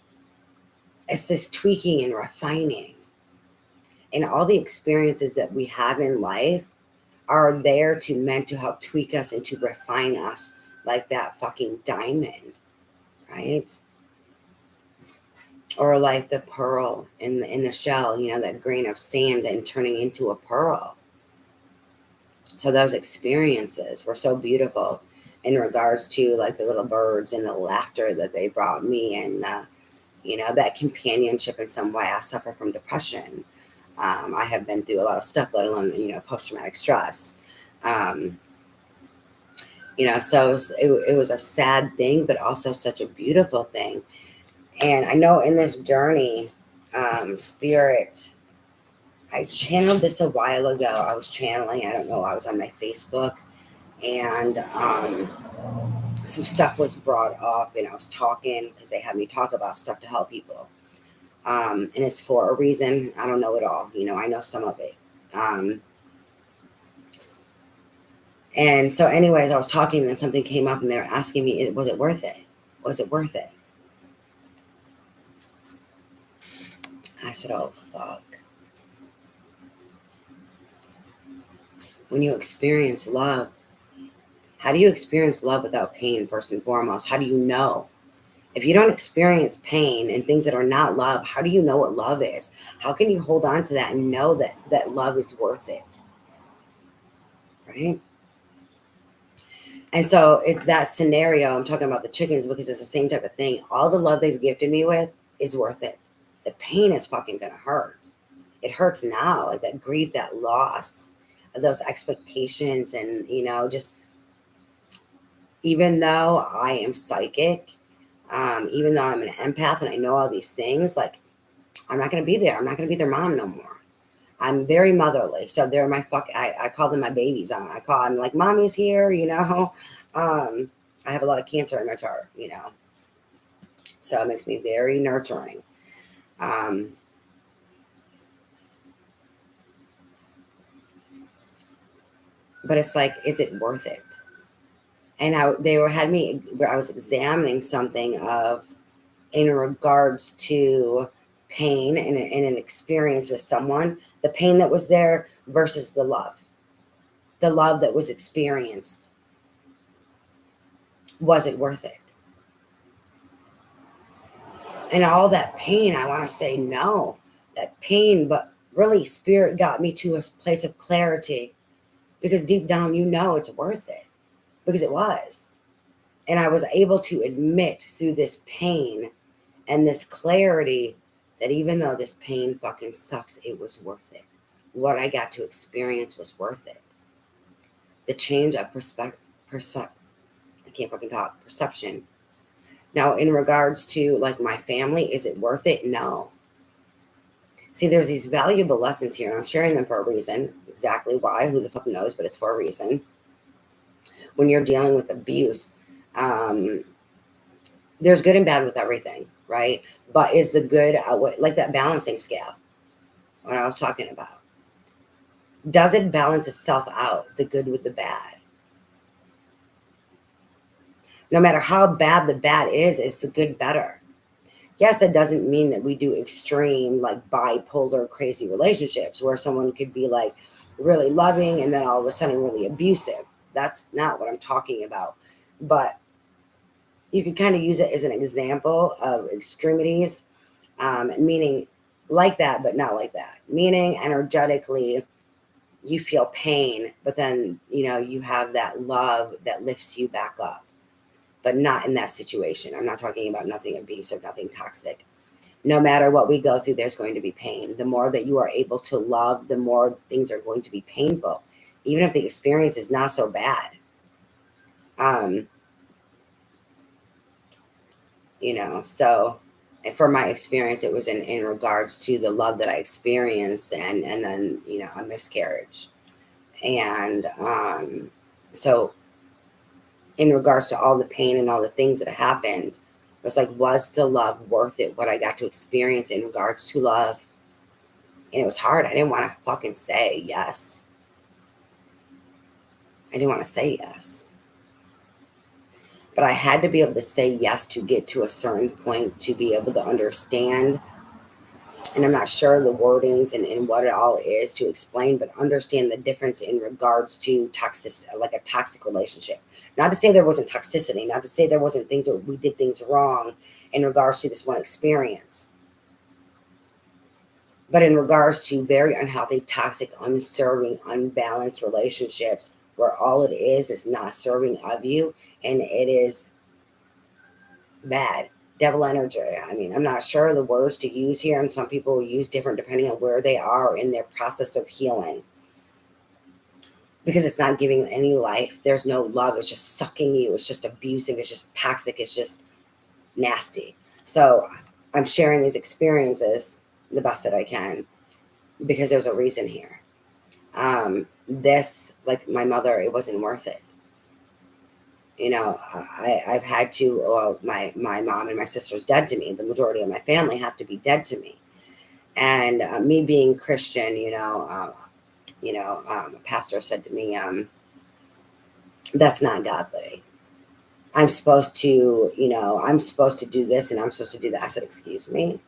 It's this tweaking and refining. And all the experiences that we have in life are there to meant to help tweak us and to refine us like that fucking diamond, right? Or like the pearl in the shell, you know, that grain of sand and turning into a pearl. So those experiences were so beautiful in regards to like the little birds and the laughter that they brought me, and you know, that companionship in some way. I suffer from depression. I have been through a lot of stuff, let alone, you know, post-traumatic stress. You know, so it was a sad thing, but also such a beautiful thing. And I know in this journey, spirit, I channeled this a while ago. I was channeling, I don't know, I was on my Facebook, and some stuff was brought up, and I was talking because they had me talk about stuff to help people. And it's for a reason. I don't know it all. You know, I know some of it. And so anyways, I was talking, and then something came up and they were asking me, was it worth it? Was it worth it? I said, oh, fuck. When you experience love, how do you experience love without pain, first and foremost? How do you know? If you don't experience pain and things that are not love, how do you know what love is? How can you hold on to that and know that love is worth it? Right? And so that scenario, I'm talking about the chickens because it's the same type of thing. All the love they've gifted me with is worth it. The pain is fucking going to hurt. It hurts now, like that grief, that loss, those expectations. And, you know, just even though I am psychic, even though I'm an empath and I know all these things, like, I'm not going to be there. I'm not going to be their mom no more. I'm very motherly. So they're my I call them my babies. I'm like, mommy's here, you know. I have a lot of Cancer in my chart, you know. So it makes me very nurturing. But it's like, is it worth it? And I was examining something in regards to pain and an experience with someone, the pain that was there versus the love that was experienced. Was it worth it? And all that pain, I want to say no, that pain, but really spirit got me to a place of clarity, because deep down, you know, it's worth it, because it was. And I was able to admit through this pain and this clarity that even though this pain fucking sucks, it was worth it. What I got to experience was worth it. The change of perception. Now, in regards to like my family, is it worth it? No. See, there's these valuable lessons here, and I'm sharing them for a reason. Exactly why, who the fuck knows, but it's for a reason. When you're dealing with abuse, there's good and bad with everything, right? But is the good like that balancing scale, what I was talking about? Does it balance itself out, the good with the bad? No matter how bad the bad is the good better? Yes, that doesn't mean that we do extreme, like bipolar, crazy relationships where someone could be like really loving and then all of a sudden really abusive. That's not what I'm talking about. But you could kind of use it as an example of extremities, meaning like that, but not like that. Meaning energetically, you feel pain, but then, you know, you have that love that lifts you back up, but not in that situation. I'm not talking about nothing abusive, nothing toxic. No matter what we go through, there's going to be pain. The more that you are able to love, the more things are going to be painful, even if the experience is not so bad. So for my experience, it was in regards to the love that I experienced, and then, a miscarriage. And so in regards to all the pain and all the things that happened, it was like, was the love worth it? What I got to experience in regards to love? And it was hard. I didn't want to fucking say yes. I didn't want to say yes. But I had to be able to say yes to get to a certain point to be able to understand. And I'm not sure the wordings and what it all is to explain, but understand the difference in regards to toxic, like a toxic relationship. Not to say there wasn't toxicity, not to say there wasn't things that we did things wrong in regards to this one experience. But in regards to very unhealthy, toxic, unserving, unbalanced relationships where all it is not serving of you, and it is bad. Devil energy. I mean, I'm not sure the words to use here, and some people will use different depending on where they are in their process of healing. Because it's not giving any life. There's no love. It's just sucking you. It's just abusive. It's just toxic. It's just nasty. So I'm sharing these experiences the best that I can because there's a reason here. This, like my mother, it wasn't worth it. I've had to, my mom and my sister's dead to me. The majority of my family have to be dead to me. And me being Christian, a pastor said to me, that's not godly. I'm supposed to do this and I'm supposed to do that. I said, excuse me.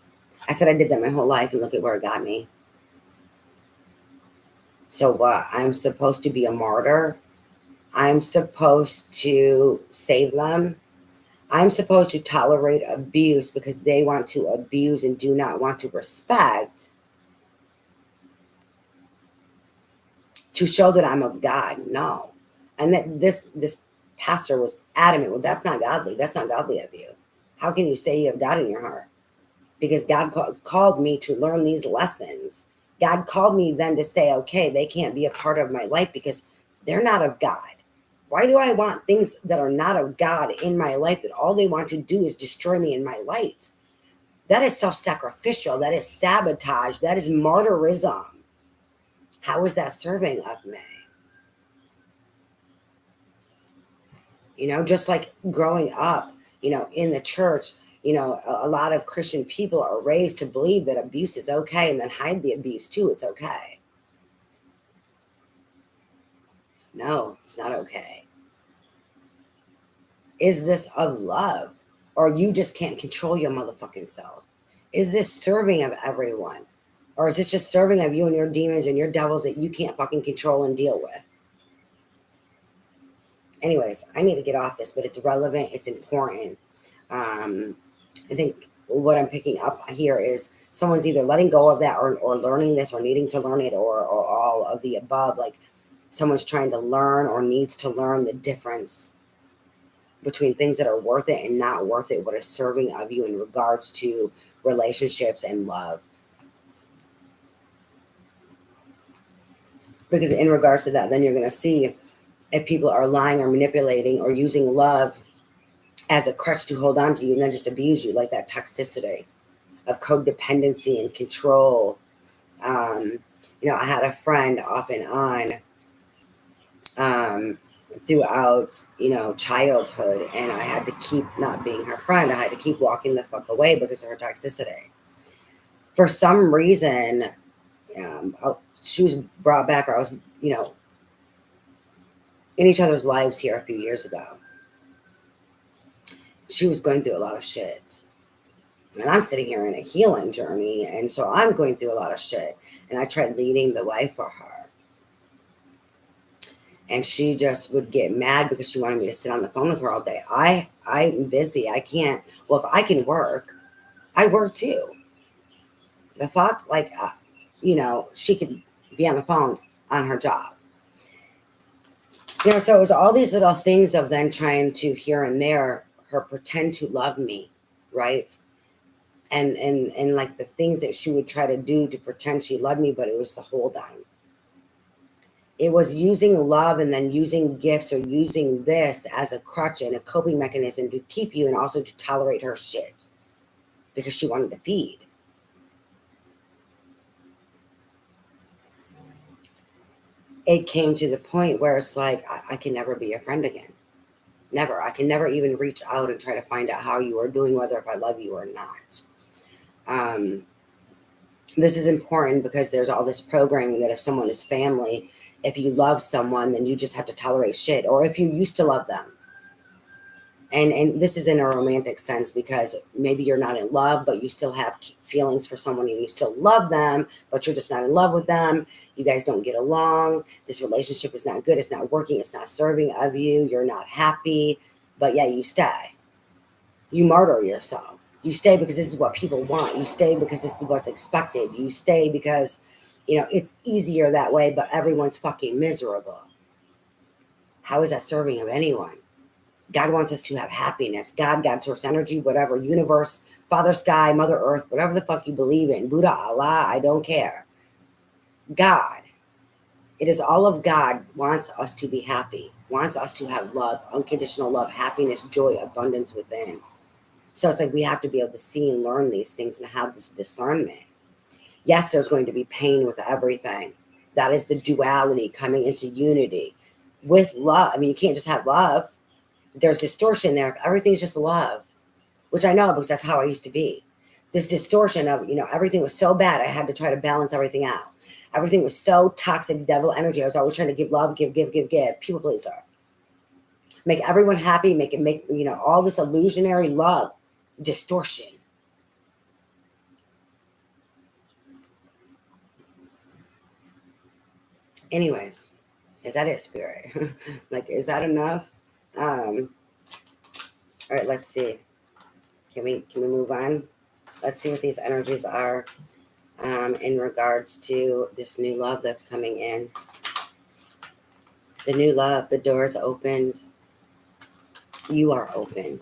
I said, I did that my whole life and look at where it got me. So what? I'm supposed to be a martyr. I'm supposed to save them. I'm supposed to tolerate abuse because they want to abuse and do not want to respect, to show that I'm of God. No. And that this pastor was adamant. Well, that's not godly. That's not godly of you. How can you say you have God in your heart? Because God called me to learn these lessons. God called me then to say, okay, they can't be a part of my life because they're not of God. Why do I want things that are not of God in my life that all they want to do is destroy me in my light? That is self-sacrificial. That is sabotage. That is martyrism. How is that serving of me? Just like growing up, in the church, a lot of Christian people are raised to believe that abuse is okay and then hide the abuse too. It's okay. No, it's not okay. Is this of love? Or you just can't control your motherfucking self? Is this serving of everyone? Or is this just serving of you and your demons and your devils that you can't fucking control and deal with? Anyways, I need to get off this, but it's relevant. It's important. I think what I'm picking up here is someone's either letting go of that or learning this or needing to learn it or all of the above. Like someone's trying to learn or needs to learn the difference between things that are worth it and not worth it, what is serving of you in regards to relationships and love. Because in regards to that, then you're going to see if people are lying or manipulating or using love as a crutch to hold on to you and then just abuse you, like that toxicity of codependency and control. I had a friend off and on throughout, childhood, and I had to keep not being her friend. I had to keep walking the fuck away because of her toxicity. For some reason, she was brought back, or I was, in each other's lives here a few years ago. She was going through a lot of shit. And I'm sitting here in a healing journey, and so I'm going through a lot of shit. And I tried leading the way for her. And she just would get mad because she wanted me to sit on the phone with her all day. I'm busy. I can't. Well, if I can work, I work too. The fuck? Like, she could be on the phone on her job. So it was all these little things of then trying to here and there, her pretend to love me, right? And like the things that she would try to do to pretend she loved me, but it was the hold on. It was using love and then using gifts or using this as a crutch and a coping mechanism to keep you and also to tolerate her shit because she wanted to feed. It came to the point where it's like, I can never be a friend again. Never. I can never even reach out and try to find out how you are doing, whether if I love you or not. This is important because there's all this programming that if someone is family, if you love someone, then you just have to tolerate shit. Or if you used to love them. And this is in a romantic sense because maybe you're not in love, but you still have feelings for someone and you still love them, but you're just not in love with them. You guys don't get along. This relationship is not good. It's not working. It's not serving of you. You're not happy, but yeah, you stay. You martyr yourself. You stay because this is what people want. You stay because this is what's expected. You stay because, it's easier that way, but everyone's fucking miserable. How is that serving of anyone? God wants us to have happiness. God, source energy, whatever, universe, Father Sky, Mother Earth, whatever the fuck you believe in, Buddha, Allah, I don't care. God, it is all of God wants us to be happy, wants us to have love, unconditional love, happiness, joy, abundance within. So it's like we have to be able to see and learn these things and have this discernment. Yes, there's going to be pain with everything. That is the duality coming into unity with love. I mean, you can't just have love. There's distortion there. Everything is just love, which I know because that's how I used to be. This distortion of, everything was so bad. I had to try to balance everything out. Everything was so toxic, devil energy. I was always trying to give love, give. People pleaser. Make everyone happy. Make all this illusionary love, distortion. Anyways, is that it, Spirit? Like, is that enough? All right, let's see. Can we move on? Let's see what these energies are in regards to this new love that's coming in. The new love, the door's open. You are open.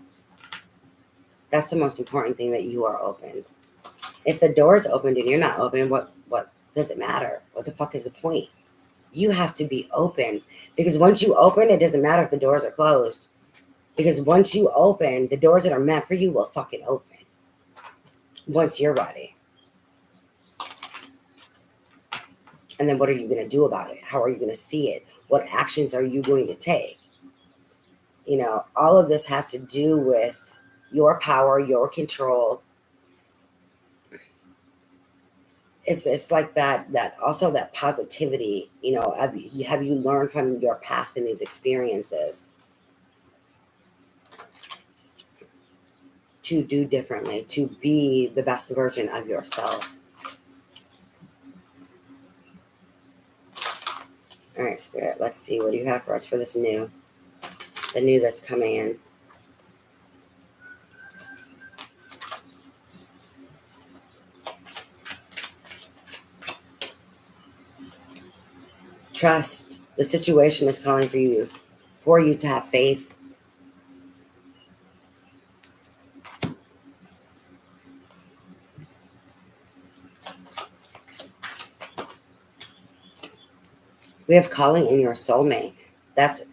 That's the most important thing, that you are open. If the door's opened and you're not open, what does it matter? What the fuck is the point? You have to be open, because once you open, it doesn't matter if the doors are closed. Because once you open, the doors that are meant for you will fucking open. Once you're ready. And then what are you going to do about it? How are you going to see it? What actions are you going to take? All of this has to do with your power, your control. It's like that also that positivity, have you learned from your past and these experiences to do differently, to be the best version of yourself. All right, Spirit, let's see. What do you have for us for this new? The new that's coming in. Trust. The situation is calling for you to have faith. We have calling in your soulmate. That's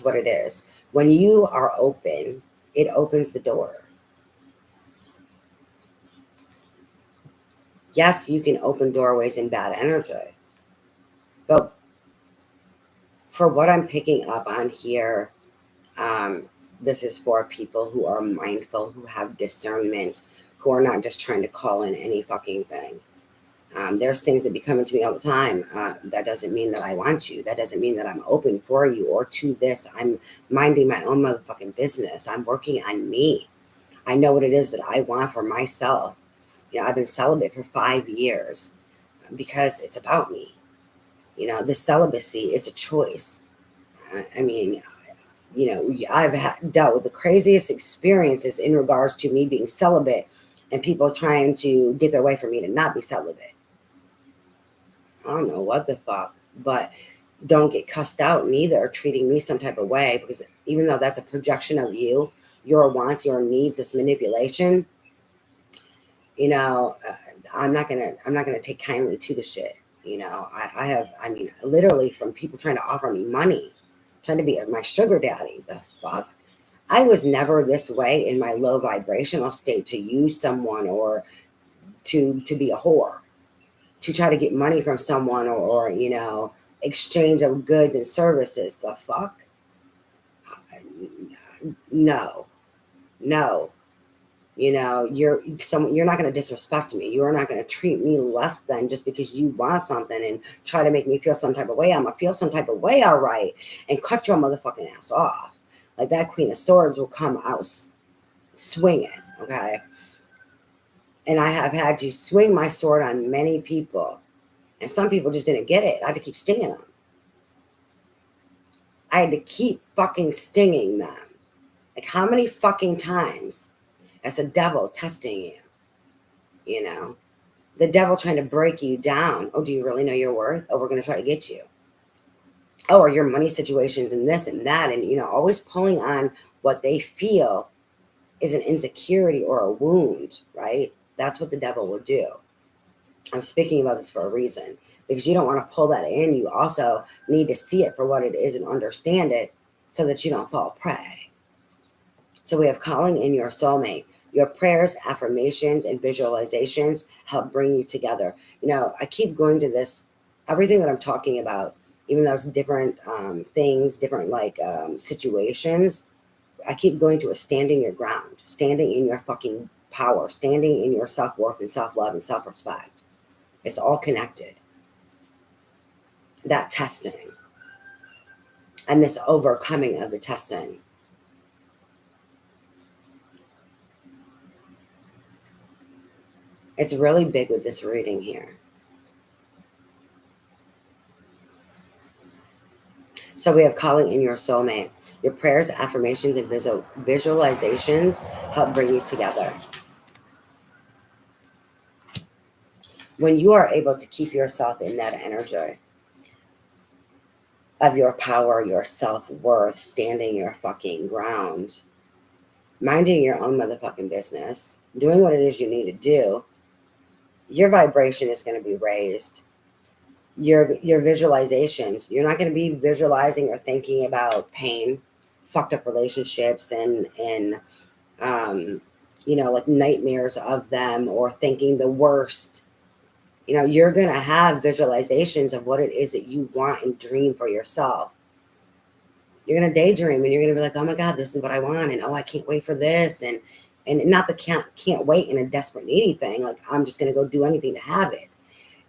what it is. When you are open, it opens the door. Yes, you can open doorways in bad energy. But for what I'm picking up on here, this is for people who are mindful, who have discernment, who are not just trying to call in any fucking thing. There's things that be coming to me all the time. That doesn't mean that I want you. That doesn't mean that I'm open for you or to this. I'm minding my own motherfucking business. I'm working on me. I know what it is that I want for myself. I've been celibate for 5 years because it's about me. The celibacy is a choice. I mean, I've dealt with the craziest experiences in regards to me being celibate and people trying to get their way for me to not be celibate. I don't know what the fuck, but don't get cussed out neither, treating me some type of way, because even though that's a projection of you, your wants, your needs, this manipulation, I'm not gonna take kindly to the shit. You know, I mean, literally from people trying to offer me money, trying to be my sugar daddy. The fuck? I was never this way in my low vibrational state to use someone or to be a whore, to try to get money from someone or you know, exchange of goods and services. The fuck? No, no. You know, you're not going to disrespect me. You're not going to treat me less than just because you want something and try to make me feel some type of way. I'm gonna feel some type of way, all right, and cut your motherfucking ass off. Like that Queen of Swords will come out swinging, okay? And I have had to swing my sword on many people, and some people just didn't get it. I had to keep stinging them. I had to keep fucking stinging them. Like how many fucking times as the devil testing you, you know? The devil trying to break you down. Oh, do you really know your worth? Oh, we're going to try to get you. Oh, are your money situations and this and that? And, you know, always pulling on what they feel is an insecurity or a wound, right? That's what the devil will do. I'm speaking about this for a reason because you don't want to pull that in. You also need to see it for what it is and understand it so that you don't fall prey. So we have calling in your soulmate. Your prayers, affirmations, and visualizations help bring you together. You know, I keep going to this, everything that I'm talking about, even though it's different things, different like situations, I keep going to a standing your ground, standing in your fucking power, standing in your self-worth and self-love and self-respect. It's all connected. That testing and this overcoming of the testing. It's really big with this reading here. So we have calling in your soulmate. Your prayers, affirmations, and visualizations help bring you together. When you are able to keep yourself in that energy of your power, your self-worth, standing your fucking ground, minding your own motherfucking business, doing what it is you need to do, your vibration is going to be raised. Your visualizations, you're not going to be visualizing or thinking about pain, fucked up relationships, and you know, like nightmares of them or thinking the worst. You know, you're going to have visualizations of what it is that you want and dream for yourself. You're going to daydream and you're going to be like, oh my God, this is what I want. And oh, I can't wait for this. And not the can't wait in a desperate needy thing. Like, I'm just going to go do anything to have it.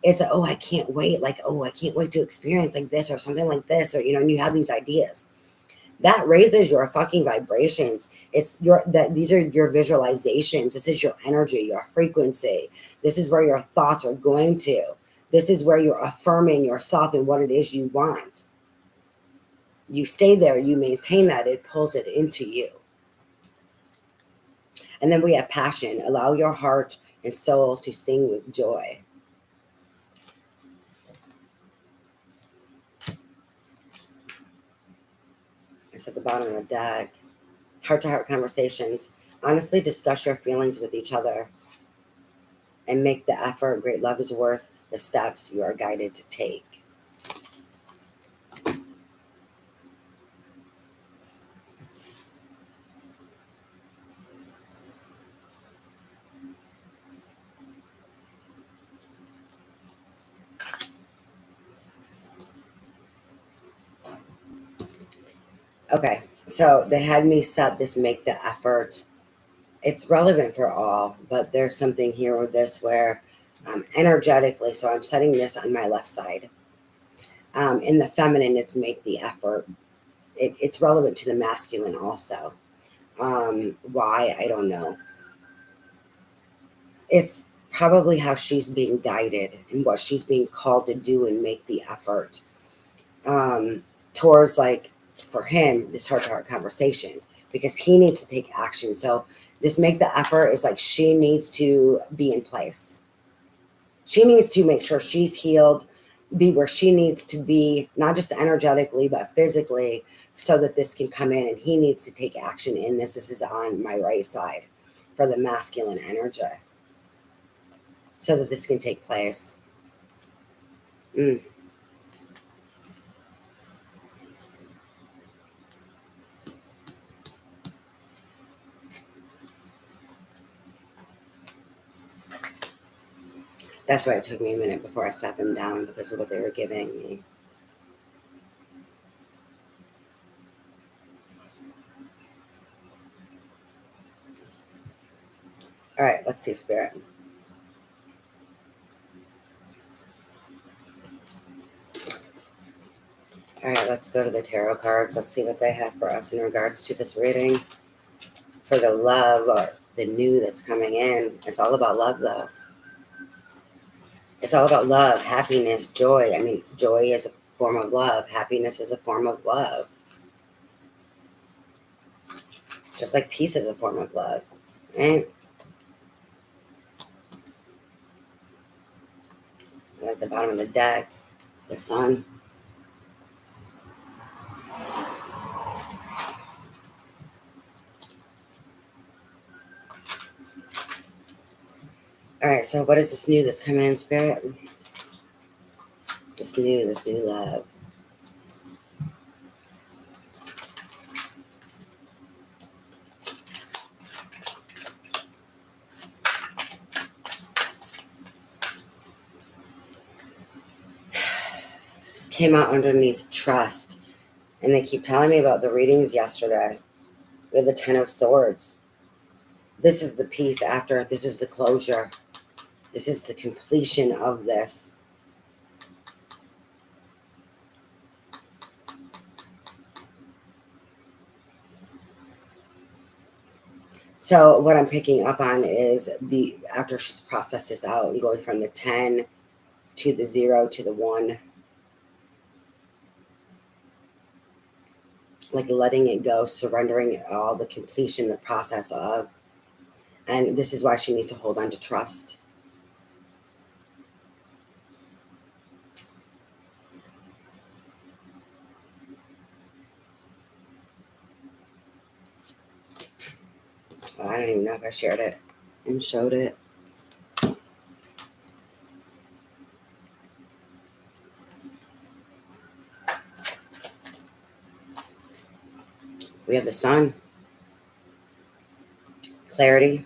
It's a, oh, I can't wait. Like, oh, I can't wait to experience like this or something like this. Or, you know, and you have these ideas. That raises your fucking vibrations. It's these are your visualizations. This is your energy, your frequency. This is where your thoughts are going to. This is where you're affirming yourself and what it is you want. You stay there, you maintain that, it pulls it into you. And then we have passion. Allow your heart and soul to sing with joy. It's at the bottom of the deck. Heart-to-heart conversations. Honestly discuss your feelings with each other and make the effort. Great love is worth the steps you are guided to take. Okay, so they had me set this make the effort. It's relevant for all, but there's something here with this where energetically, so I'm setting this on my left side. In the feminine, it's make the effort. It's relevant to the masculine also. Why? I don't know. It's probably how she's being guided and what she's being called to do and make the effort towards, like, for him, this heart-to-heart conversation, because he needs to take action. So this make the effort is like she needs to be in place. She needs to make sure she's healed, be where she needs to be, not just energetically, but physically, so that this can come in, and he needs to take action in this. This is on my right side for the masculine energy, so that this can take place. Mm. That's why it took me a minute before I sat them down, because of what they were giving me. All right, let's see, Spirit. All right, let's go to the tarot cards. Let's see what they have for us in regards to this reading. For the love or the new that's coming in. It's all about love, though. It's all about love, happiness, joy. I mean, joy is a form of love. Happiness is a form of love. Just like peace is a form of love, right? And at the bottom of the deck, the sun. All right, so what is this new that's coming in, Spirit? This new love. This came out underneath trust. And they keep telling me about the readings yesterday with the Ten of Swords. This is the peace after. This is the closure. This is the completion of this. So what I'm picking up on is the after she's processed this out and going from the 10 to the 0 to the 1, like letting it go, surrendering it all, the completion, the process of. And this is why she needs to hold on to trust. Oh, I don't even know if I shared it and showed it. We have the sun, clarity,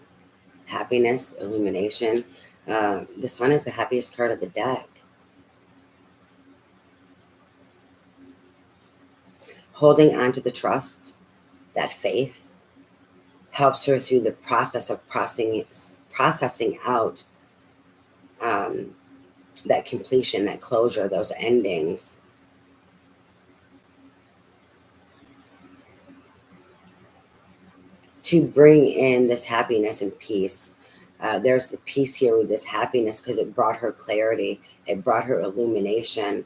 happiness, illumination. The sun is the happiest card of the deck. Holding on to the trust, that faith, helps her through the process of processing out that completion, that closure, those endings. To bring in this happiness and peace. There's the peace here with this happiness because it brought her clarity. It brought her illumination.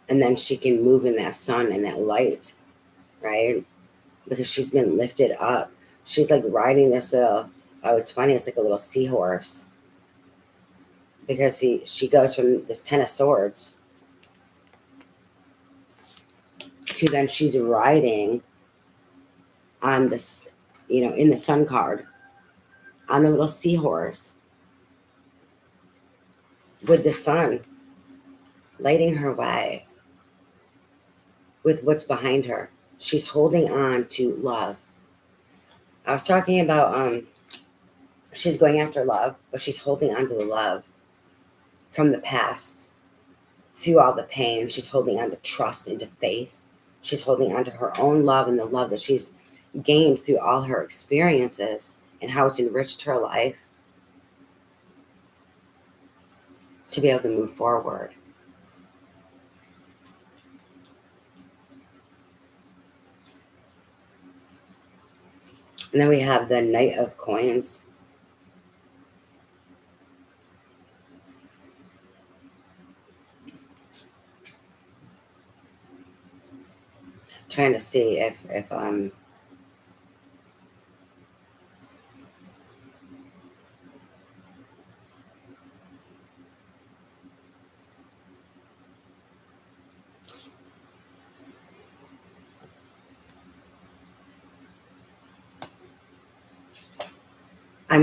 And then she can move in that sun and that light, right? Because she's been lifted up. She's like riding this oh, it's funny, it's like a little seahorse. Because she goes from this 10 of swords to then she's riding on this, in the sun card, on the little seahorse with the sun lighting her way with what's behind her. She's holding on to love. I was talking about she's going after love, but she's holding on to the love from the past. Through all the pain, she's holding on to trust and to faith. She's holding on to her own love and the love that she's gained through all her experiences and how it's enriched her life to be able to move forward. And then we have the Knight of Coins. Trying to see if I'm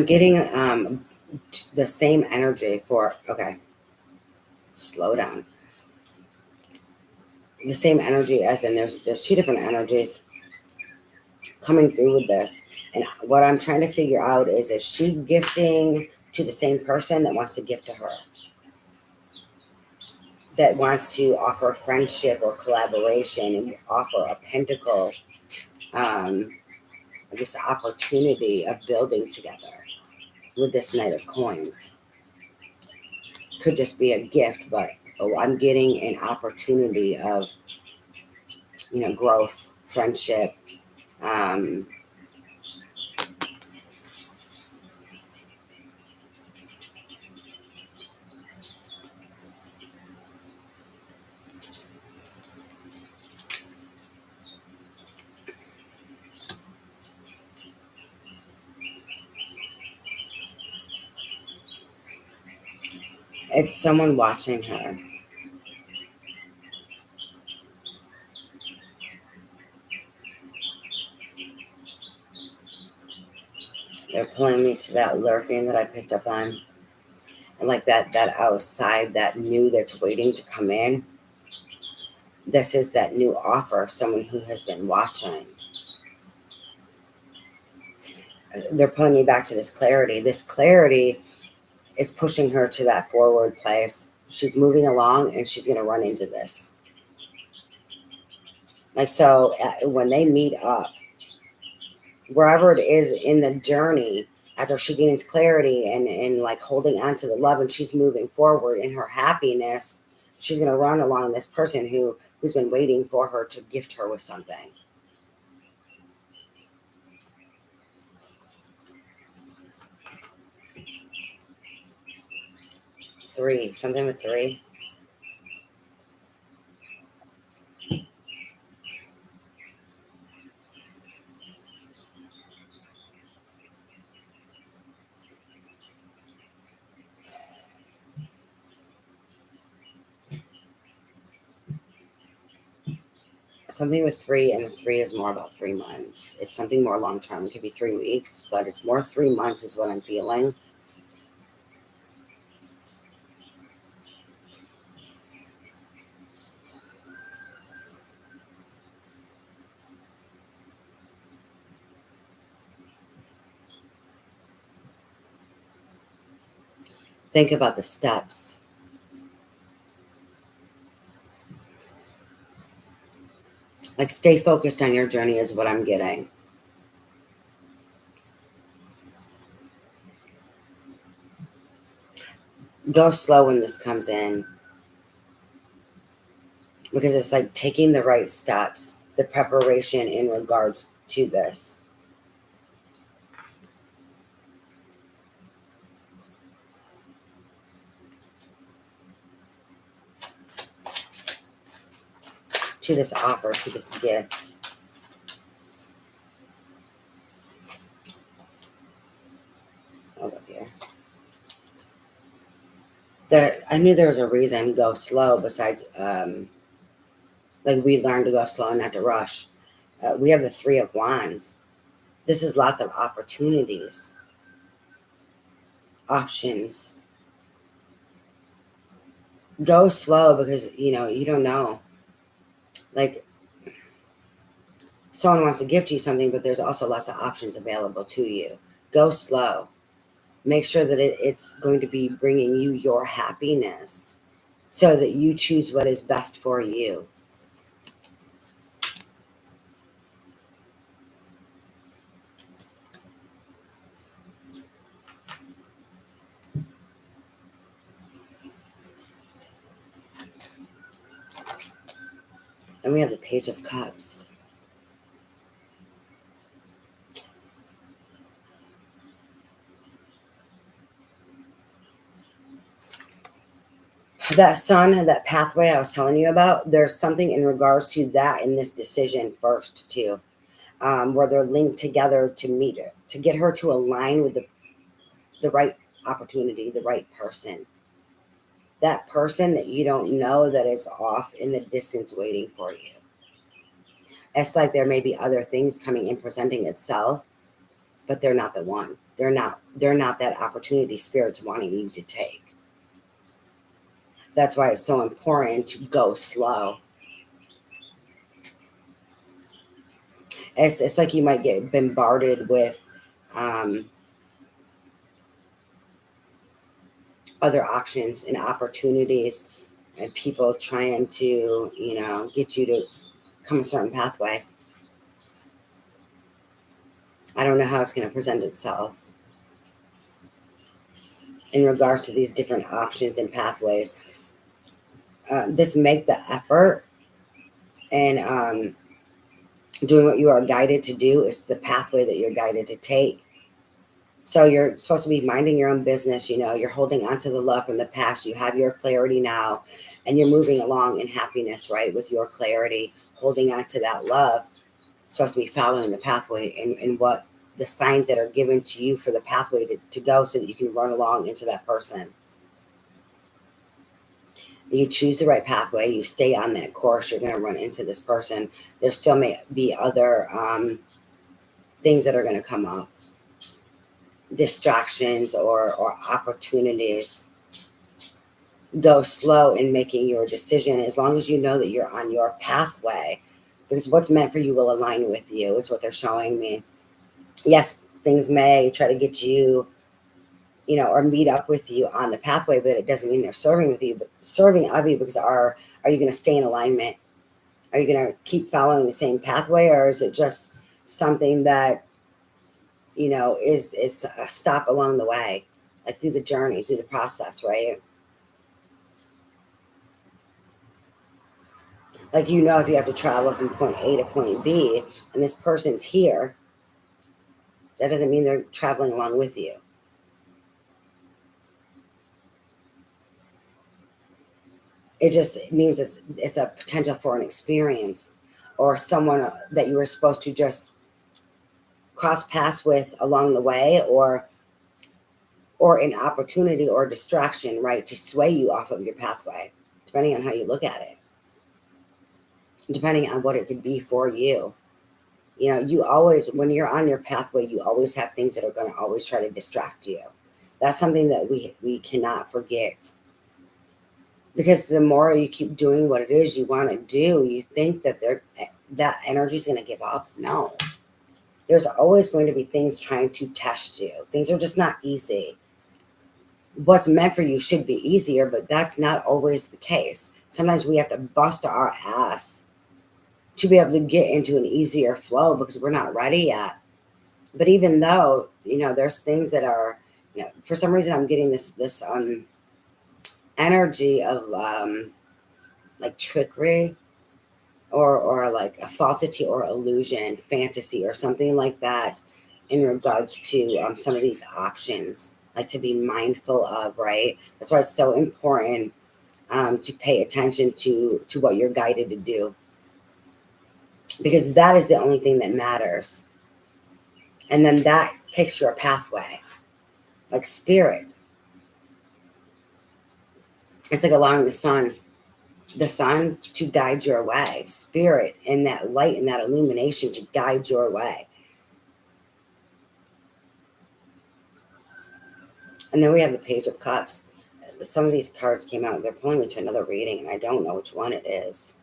getting the same energy for, okay, slow down. The same energy as in there's two different energies coming through with this. And what I'm trying to figure out is she gifting to the same person that wants to gift to her? That wants to offer friendship or collaboration and offer a pentacle, this opportunity of building together with this Knight of Coins. Could just be a gift, but I'm getting an opportunity of, growth, friendship. It's someone watching her. They're pulling me to that lurking that I picked up on. And like that outside, that new that's waiting to come in. This is that new offer, someone who has been watching. They're pulling me back to this clarity. This clarity is pushing her to that forward place. She's moving along and she's going to run into this. Like, so when they meet up, wherever it is in the journey, after she gains clarity and like holding on to the love and she's moving forward in her happiness, she's going to run along this person who's been waiting for her to gift her with something. Three, something with three. Something with three, and the three is more about 3 months. It's something more long term. It could be 3 weeks, but it's more 3 months is what I'm feeling. Think about the steps. Like, stay focused on your journey is what I'm getting. Go slow when this comes in. Because it's like taking the right steps, the preparation in regards to this. To this offer, to this gift. Hold up here. I knew there was a reason go slow besides, like we learned to go slow and not to rush. We have the Three of Wands. This is lots of opportunities, options. Go slow because, you don't know. Like, someone wants to gift you something, but there's also lots of options available to you. Go slow. Make sure that it's going to be bringing you your happiness so that you choose what is best for you. And we have the Page of Cups. That sun, that pathway I was telling you about, there's something in regards to that in this decision first, too, where they're linked together to meet her, to get her to align with the right opportunity, the right person. That person that you don't know that is off in the distance waiting for you. It's like there may be other things coming in presenting itself, but they're not the one. They're not that opportunity spirit's wanting you to take. That's why it's so important to go slow. It's like you might get bombarded with other options and opportunities and people trying to, get you to come a certain pathway. I don't know how it's going to present itself in regards to these different options and pathways. Just make the effort, and doing what you are guided to do is the pathway that you're guided to take. So you're supposed to be minding your own business. You're holding on to the love from the past. You have your clarity now, and you're moving along in happiness, right? With your clarity, holding on to that love. Supposed to be following the pathway and what the signs that are given to you for the pathway to go, so that you can run along into that person. You choose the right pathway, you stay on that course, you're going to run into this person. There still may be other things that are going to come up, distractions or opportunities. Go slow in making your decision, as long as you know that you're on your pathway, because what's meant for you will align with you, is what they're showing me. Yes, things may try to get you, or meet up with you on the pathway, but it doesn't mean they're serving with you, but serving of you, because are you going to stay in alignment? Are you going to keep following the same pathway, or is it just something that, is a stop along the way, like through the journey, through the process, right? Like, if you have to travel from point A to point B, and this person's here, that doesn't mean they're traveling along with you. It just means it's a potential for an experience, or someone that you were supposed to just cross paths with along the way, or an opportunity or a distraction, right, to sway you off of your pathway, depending on how you look at it, depending on what it could be for you. You always, when you're on your pathway, you always have things that are going to always try to distract you. That's something that we cannot forget. Because the more you keep doing what it is you want to do, you think that that energy is going to give up. No. There's always going to be things trying to test you. Things are just not easy. What's meant for you should be easier, but that's not always the case. Sometimes we have to bust our ass to be able to get into an easier flow, because we're not ready yet. But even though, there's things that are, for some reason I'm getting this energy of like trickery, or like a falsity or illusion, fantasy or something like that, in regards to some of these options, like to be mindful of, right? That's why it's so important to pay attention to what you're guided to do, because that is the only thing that matters. And then that picks your pathway, like spirit. It's like allowing the sun to guide your way, spirit, and that light and that illumination to guide your way. And then we have the Page of Cups. Some of these cards came out, they're pulling me to another reading, and I don't know which one it is.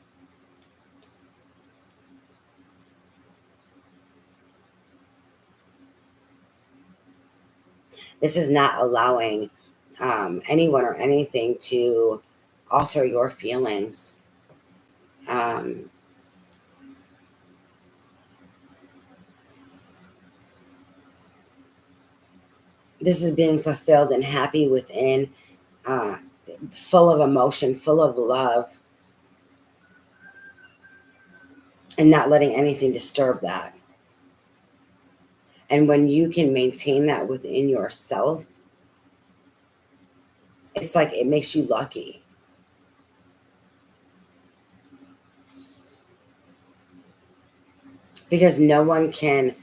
This is not allowing anyone or anything to alter your feelings. This is being fulfilled and happy within, full of emotion, full of love, and not letting anything disturb that. And when you can maintain that within yourself, it's like it makes you lucky. Because no one can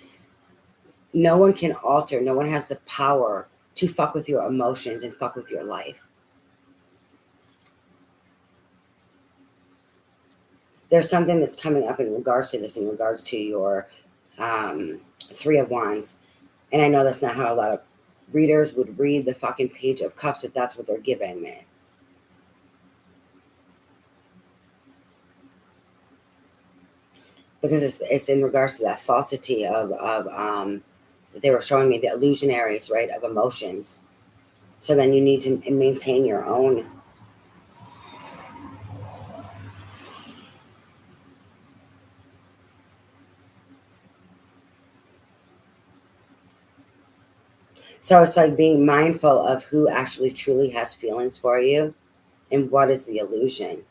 alter, no one has the power to fuck with your emotions and fuck with your life. There's something that's coming up in regards to this, in regards to your Three of Wands. And I know that's not how a lot of readers would read the fucking Page of Cups, but that's what they're giving me. Because it's in regards to that falsity of that they were showing me, the illusionaries, right, of emotions. So then you need to maintain your own. So it's like being mindful of who actually truly has feelings for you and what is the illusion,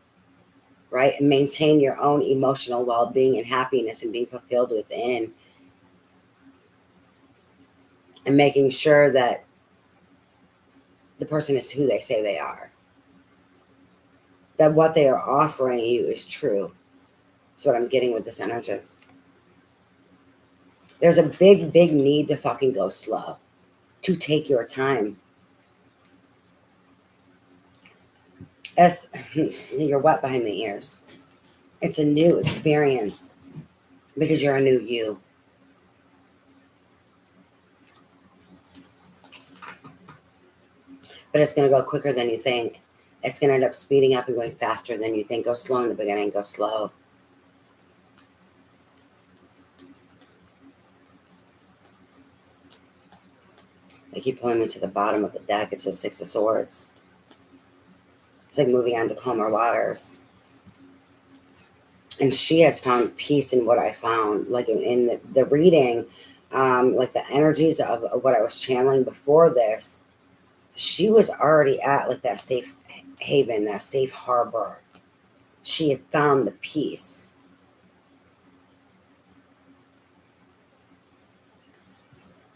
right? And maintain your own emotional well-being and happiness and being fulfilled within, and making sure that the person is who they say they are, that what they are offering you is true. That's what I'm getting with this energy. There's a big need to fucking go slow, to take your time. As you're wet behind the ears. It's a new experience because you're a new you. But it's going to go quicker than you think. It's going to end up speeding up and going faster than you think. Go slow in the beginning, go slow. They keep pulling me to the bottom of the deck. It says Six of Swords. It's like moving on to calmer waters. And she has found peace in what I found. Like in the reading, like the energies of what I was channeling before this, she was already at like that safe haven, that safe harbor. She had found the peace.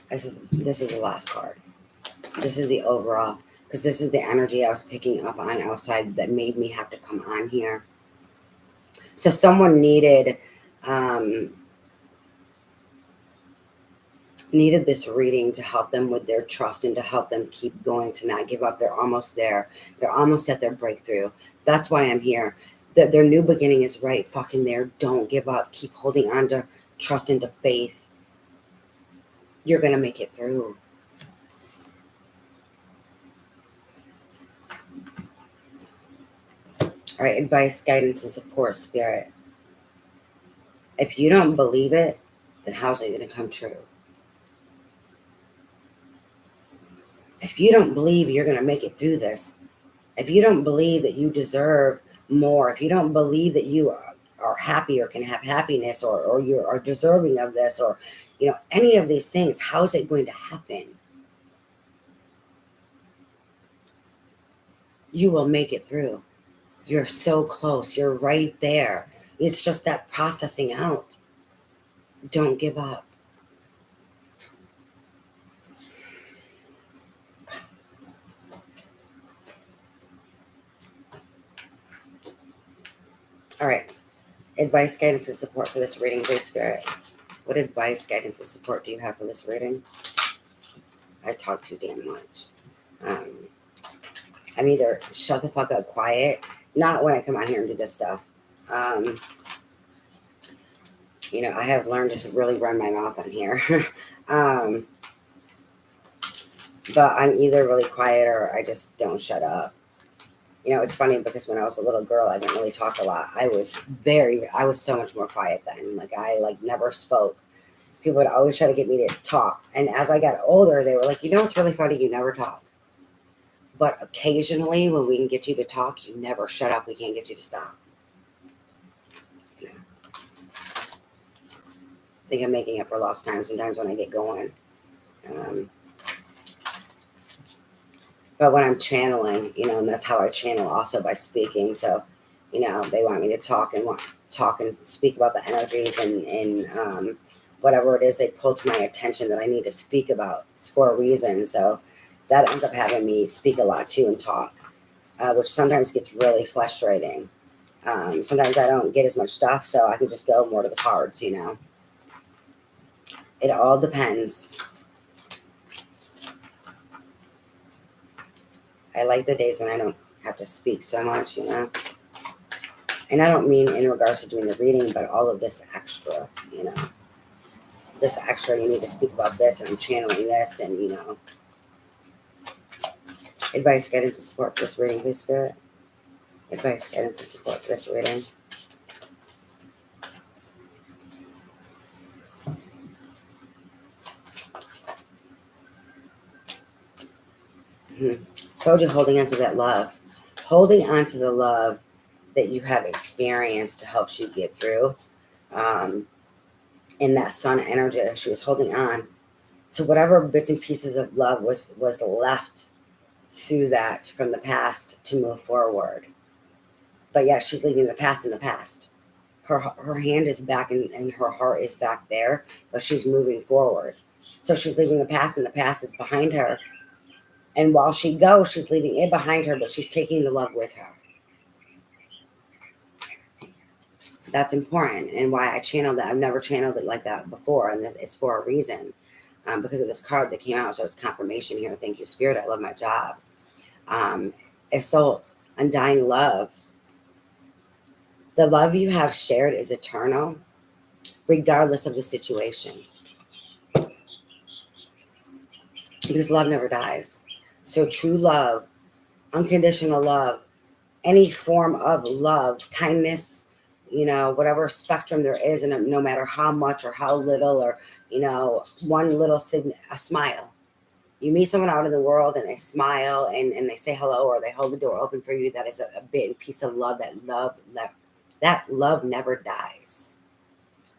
This is the last card. This is the overall, because this is the energy I was picking up on outside that made me have to come on here. So someone needed this reading to help them with their trust and to help them keep going, to not give up. They're almost there. They're almost at their breakthrough. That's why I'm here. Their new beginning is right fucking there. Don't give up. Keep holding on to trust and to faith. You're going to make it through. All right, advice, guidance, and support, Spirit. If you don't believe it, then how's it going to come true? If you don't believe you're going to make it through this, if you don't believe that you deserve more, if you don't believe that you are happy or can have happiness, or you are deserving of this, or any of these things, how is it going to happen? You will make it through. You're so close. You're right there. It's just that processing out. Don't give up. All right. Advice, guidance, and support for this reading, please, Spirit. What advice, guidance, and support do you have for this reading? I talk too damn much. I'm either shut the fuck up quiet, not when I come on here and do this stuff. I have learned to really run my mouth on here. But I'm either really quiet or I just don't shut up. It's funny because when I was a little girl, I didn't really talk a lot. I was so much more quiet then. I never spoke. People would always try to get me to talk. And as I got older, they were like, it's really funny. You never talk. But occasionally when we can get you to talk, you never shut up. We can't get you to stop. I think I'm making up for lost time sometimes when I get going. But when I'm channeling, and that's how I channel also, by speaking. So, they want me to talk and speak about the energies and whatever it is they pull to my attention that I need to speak about. It's for a reason. So that ends up having me speak a lot too and talk, which sometimes gets really frustrating. Sometimes I don't get as much stuff, so I can just go more to the cards, It all depends. I like the days when I don't have to speak so much, And I don't mean in regards to doing the reading, but all of this extra, this extra, you need to speak about this, and I'm channeling this, and advice, guidance, and support for this reading, please, Spirit. Advice, guidance, and support for this reading. Told you, holding on to that love. Holding on to the love that you have experienced to help you get through. In that sun energy, she was holding on to whatever bits and pieces of love was left through that from the past to move forward. But yeah, she's leaving the past in the past. Her hand is back and her heart is back there, but she's moving forward. So she's leaving the past, and the past is behind her. And while she goes, she's leaving it behind her, but she's taking the love with her. That's important, and why I channeled that. I've never channeled it like that before, and it's for a reason, because of this card that came out. So it's confirmation here. Thank you, Spirit. I love my job. Isolde, undying love. The love you have shared is eternal, regardless of the situation. Because love never dies. So true love, unconditional love, any form of love, kindness, whatever spectrum there is, and no matter how much or how little, or, one little a smile. You meet someone out in the world and they smile and they say hello, or they hold the door open for you. That is a big piece of love. That love never dies.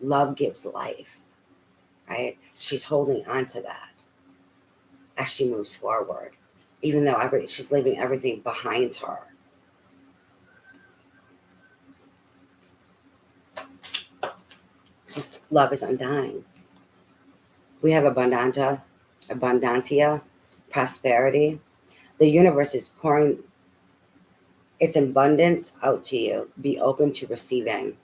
Love gives life, right? She's holding on to that as she moves forward, even though she's leaving everything behind her. This love is undying. We have abundantia, prosperity. The universe is pouring its abundance out to you. Be open to receiving.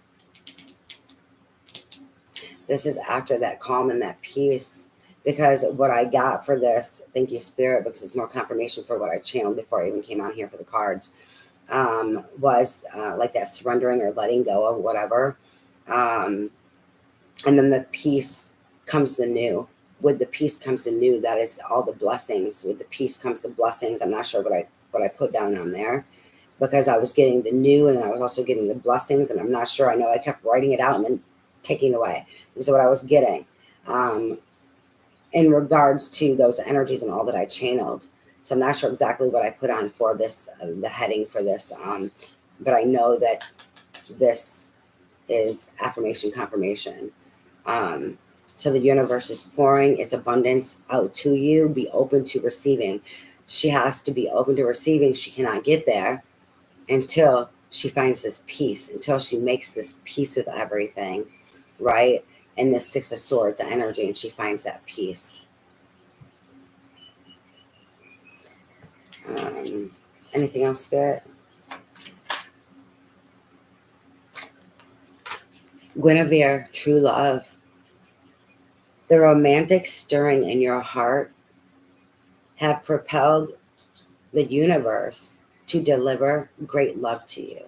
This is after that calm and that peace, because what I got for this, thank you, Spirit, because it's more confirmation for what I channeled before I even came on here for the cards, was like that surrendering or letting go of whatever. And then the peace comes the new. With the peace comes the new. That is all the blessings. With the peace comes the blessings. I'm not sure what I put down on there, because I was getting the new, and then I was also getting the blessings, and I'm not sure. I know I kept writing it out and then taking it away. This is what I was getting in regards to those energies and all that I channeled. So I'm not sure exactly what I put on for this, the heading for this, but I know that this is affirmation confirmation. So the universe is pouring its abundance out to you. Be open to receiving. She has to be open to receiving. She cannot get there until she finds this peace, until she makes this peace with everything, right? And this Six of Swords energy, and she finds that peace. Anything else, Spirit? Guinevere, true love. The romantic stirring in your heart have propelled the universe to deliver great love to you.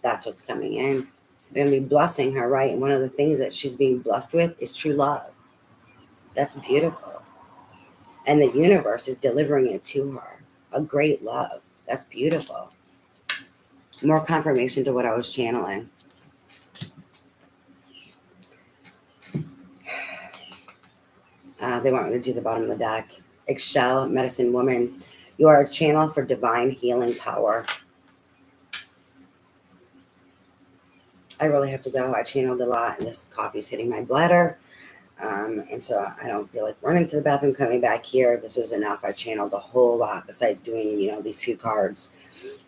That's what's coming in. They're going to be blessing her, right? And one of the things that she's being blessed with is true love. That's beautiful. And the universe is delivering it to her. A great love. That's beautiful. More confirmation to what I was channeling. They want me to do the bottom of the deck. Eggshell, medicine woman. You are a channel for divine healing power. I really have to go. I channeled a lot, and this coffee's hitting my bladder. And so I don't feel like running to the bathroom, coming back here. This is enough. I channeled a whole lot besides doing, these few cards.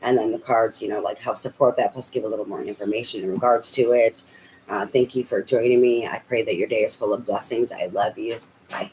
And then the cards, help support that, plus give a little more information in regards to it. Thank you for joining me. I pray that your day is full of blessings. I love you. Bye.